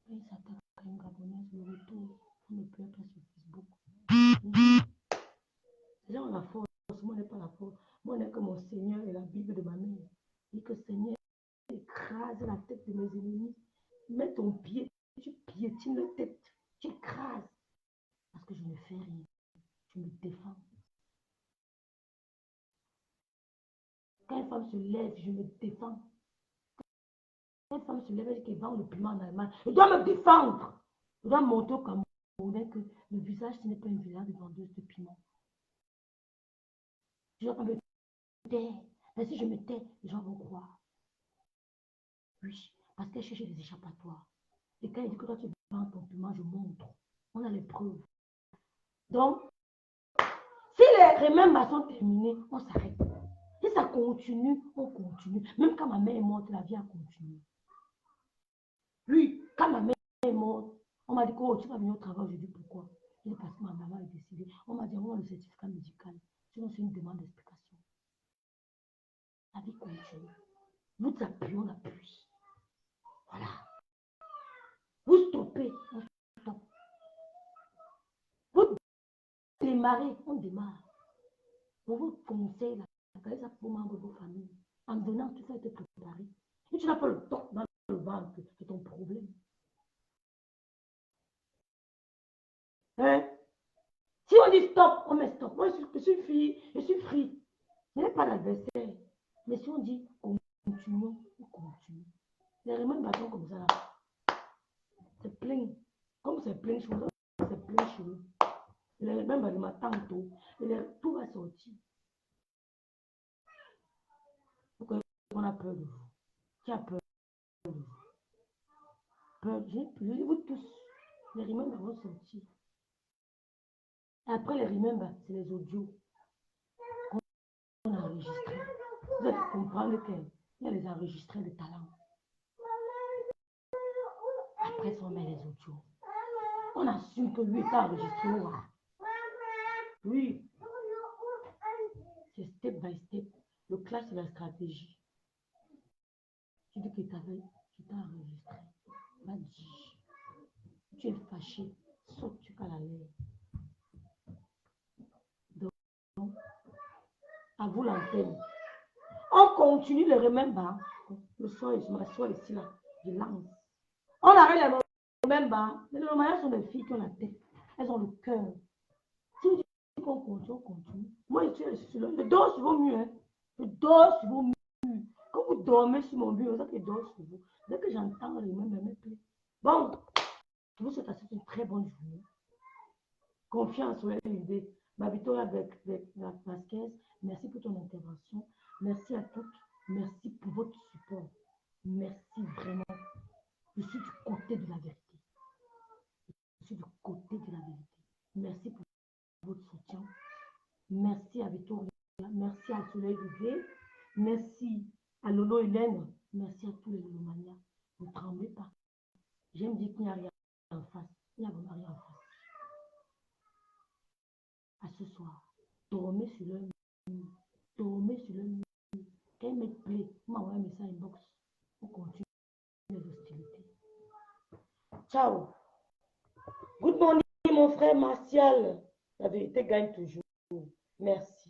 Il s'attaque à une Gabonaise, le retour. On ne pleure pas sur Facebook. Les gens ont la force. Moi, je n'ai pas la force. Moi, je n'ai que mon Seigneur et la Bible de ma mère. Il dit que Seigneur, écrase la tête de mes ennemis. Mets ton pied, tu piétines la tête. Tu écrases. Parce que je ne fais rien. Je me défends. Quand une femme se lève, je me défends. Quand une femme se lève et qu'elle vend le piment en Allemagne, je dois me défendre. Je dois montrer au Camerounais que le visage, ce n'est pas une visage de vendeuse de piment. Je dois pas me taire. Mais si je me tais, les gens vont croire. Oui, parce qu'elle cherche des échappatoires. Et quand il dit que toi tu vends ton piment, je montre. On a les preuves. Donc, si les remèdes sont terminés, on s'arrête. Si ça continue, on continue. Même quand ma mère est morte, la vie a continué. Oui, quand ma mère est morte, on m'a dit que oh, tu vas venir au travail. Je dis pourquoi? Je dis parce que ma maman est décédée. On m'a dit on a le certificat médical. Sinon, c'est une demande d'explication. La vie continue. Vous appuyez, on appuie. Voilà. Vous stoppez, on stoppe. Vous démarrer, on démarre. On vous conseille la gardez ça pour membres de vos familles. En donnant, tout ça a été préparé. Et tu n'as pas le temps dans le ventre, c'est ton problème. Hein? Si on dit stop, on met stop. Moi, je suis fille, je suis free. Je n'ai pas d'adversaire. Mais si on dit continuons, on continue. Les remèdes bâtons comme ça, là, c'est plein. Comme c'est plein de choses, c'est plein de choses. Les remèdes bâtons tantôt, tout va sortir. Pourquoi on a peur de vous? Qui a peur de vous? Peur, j'ai peur, vous tous. Les remèdes vont sortir. Et après les remèdes, c'est les audios qu'on a enregistrés. Vous allez comprendre qu'il y a les enregistrés de talent. Après, on met les audios. On assume que lui est enregistré. Oui. C'est step by step. Le clash, c'est la stratégie. Tu dis que tu t'as enregistré. Va dire. Tu es fâché. Saute, tu as la l'air. Donc, à vous l'antenne. On continue le remember. Le soir, je m'assois ici là. Je lance. On arrête les remember. Les remember sont des filles qui ont la tête. Elles ont le cœur. Si vous dites qu'on continue, on continue. Moi, je dors sur vos murs. Hein. Je dors sur vos murs. Quand vous dormez sur mon mur, je dors sur vous. Dès que j'entends les remember, me plaît. Bon, je vous souhaite à une très bonne journée. Confiance sur l'idée. Babito avec Vasquez, merci pour ton intervention. Merci à toutes. Merci pour votre support. Merci vraiment. Je suis du côté de la vérité. Je suis du côté de la vérité. Merci pour votre soutien. Merci à Victoria. Merci à Soleil Vivier. Merci à Lolo Hélène. Merci à tous les Lolomanias. Ne tremblez pas. J'aime dire qu'il n'y a rien en face. Il n'y a vraiment rien en face. À ce soir, dormez sur le mur. Dormez sur le mur. Quand il me plaît, m'envoie un message inbox. On continue les hostilités. Ciao. Good morning, mon frère Martial. La vérité gagne toujours. Merci.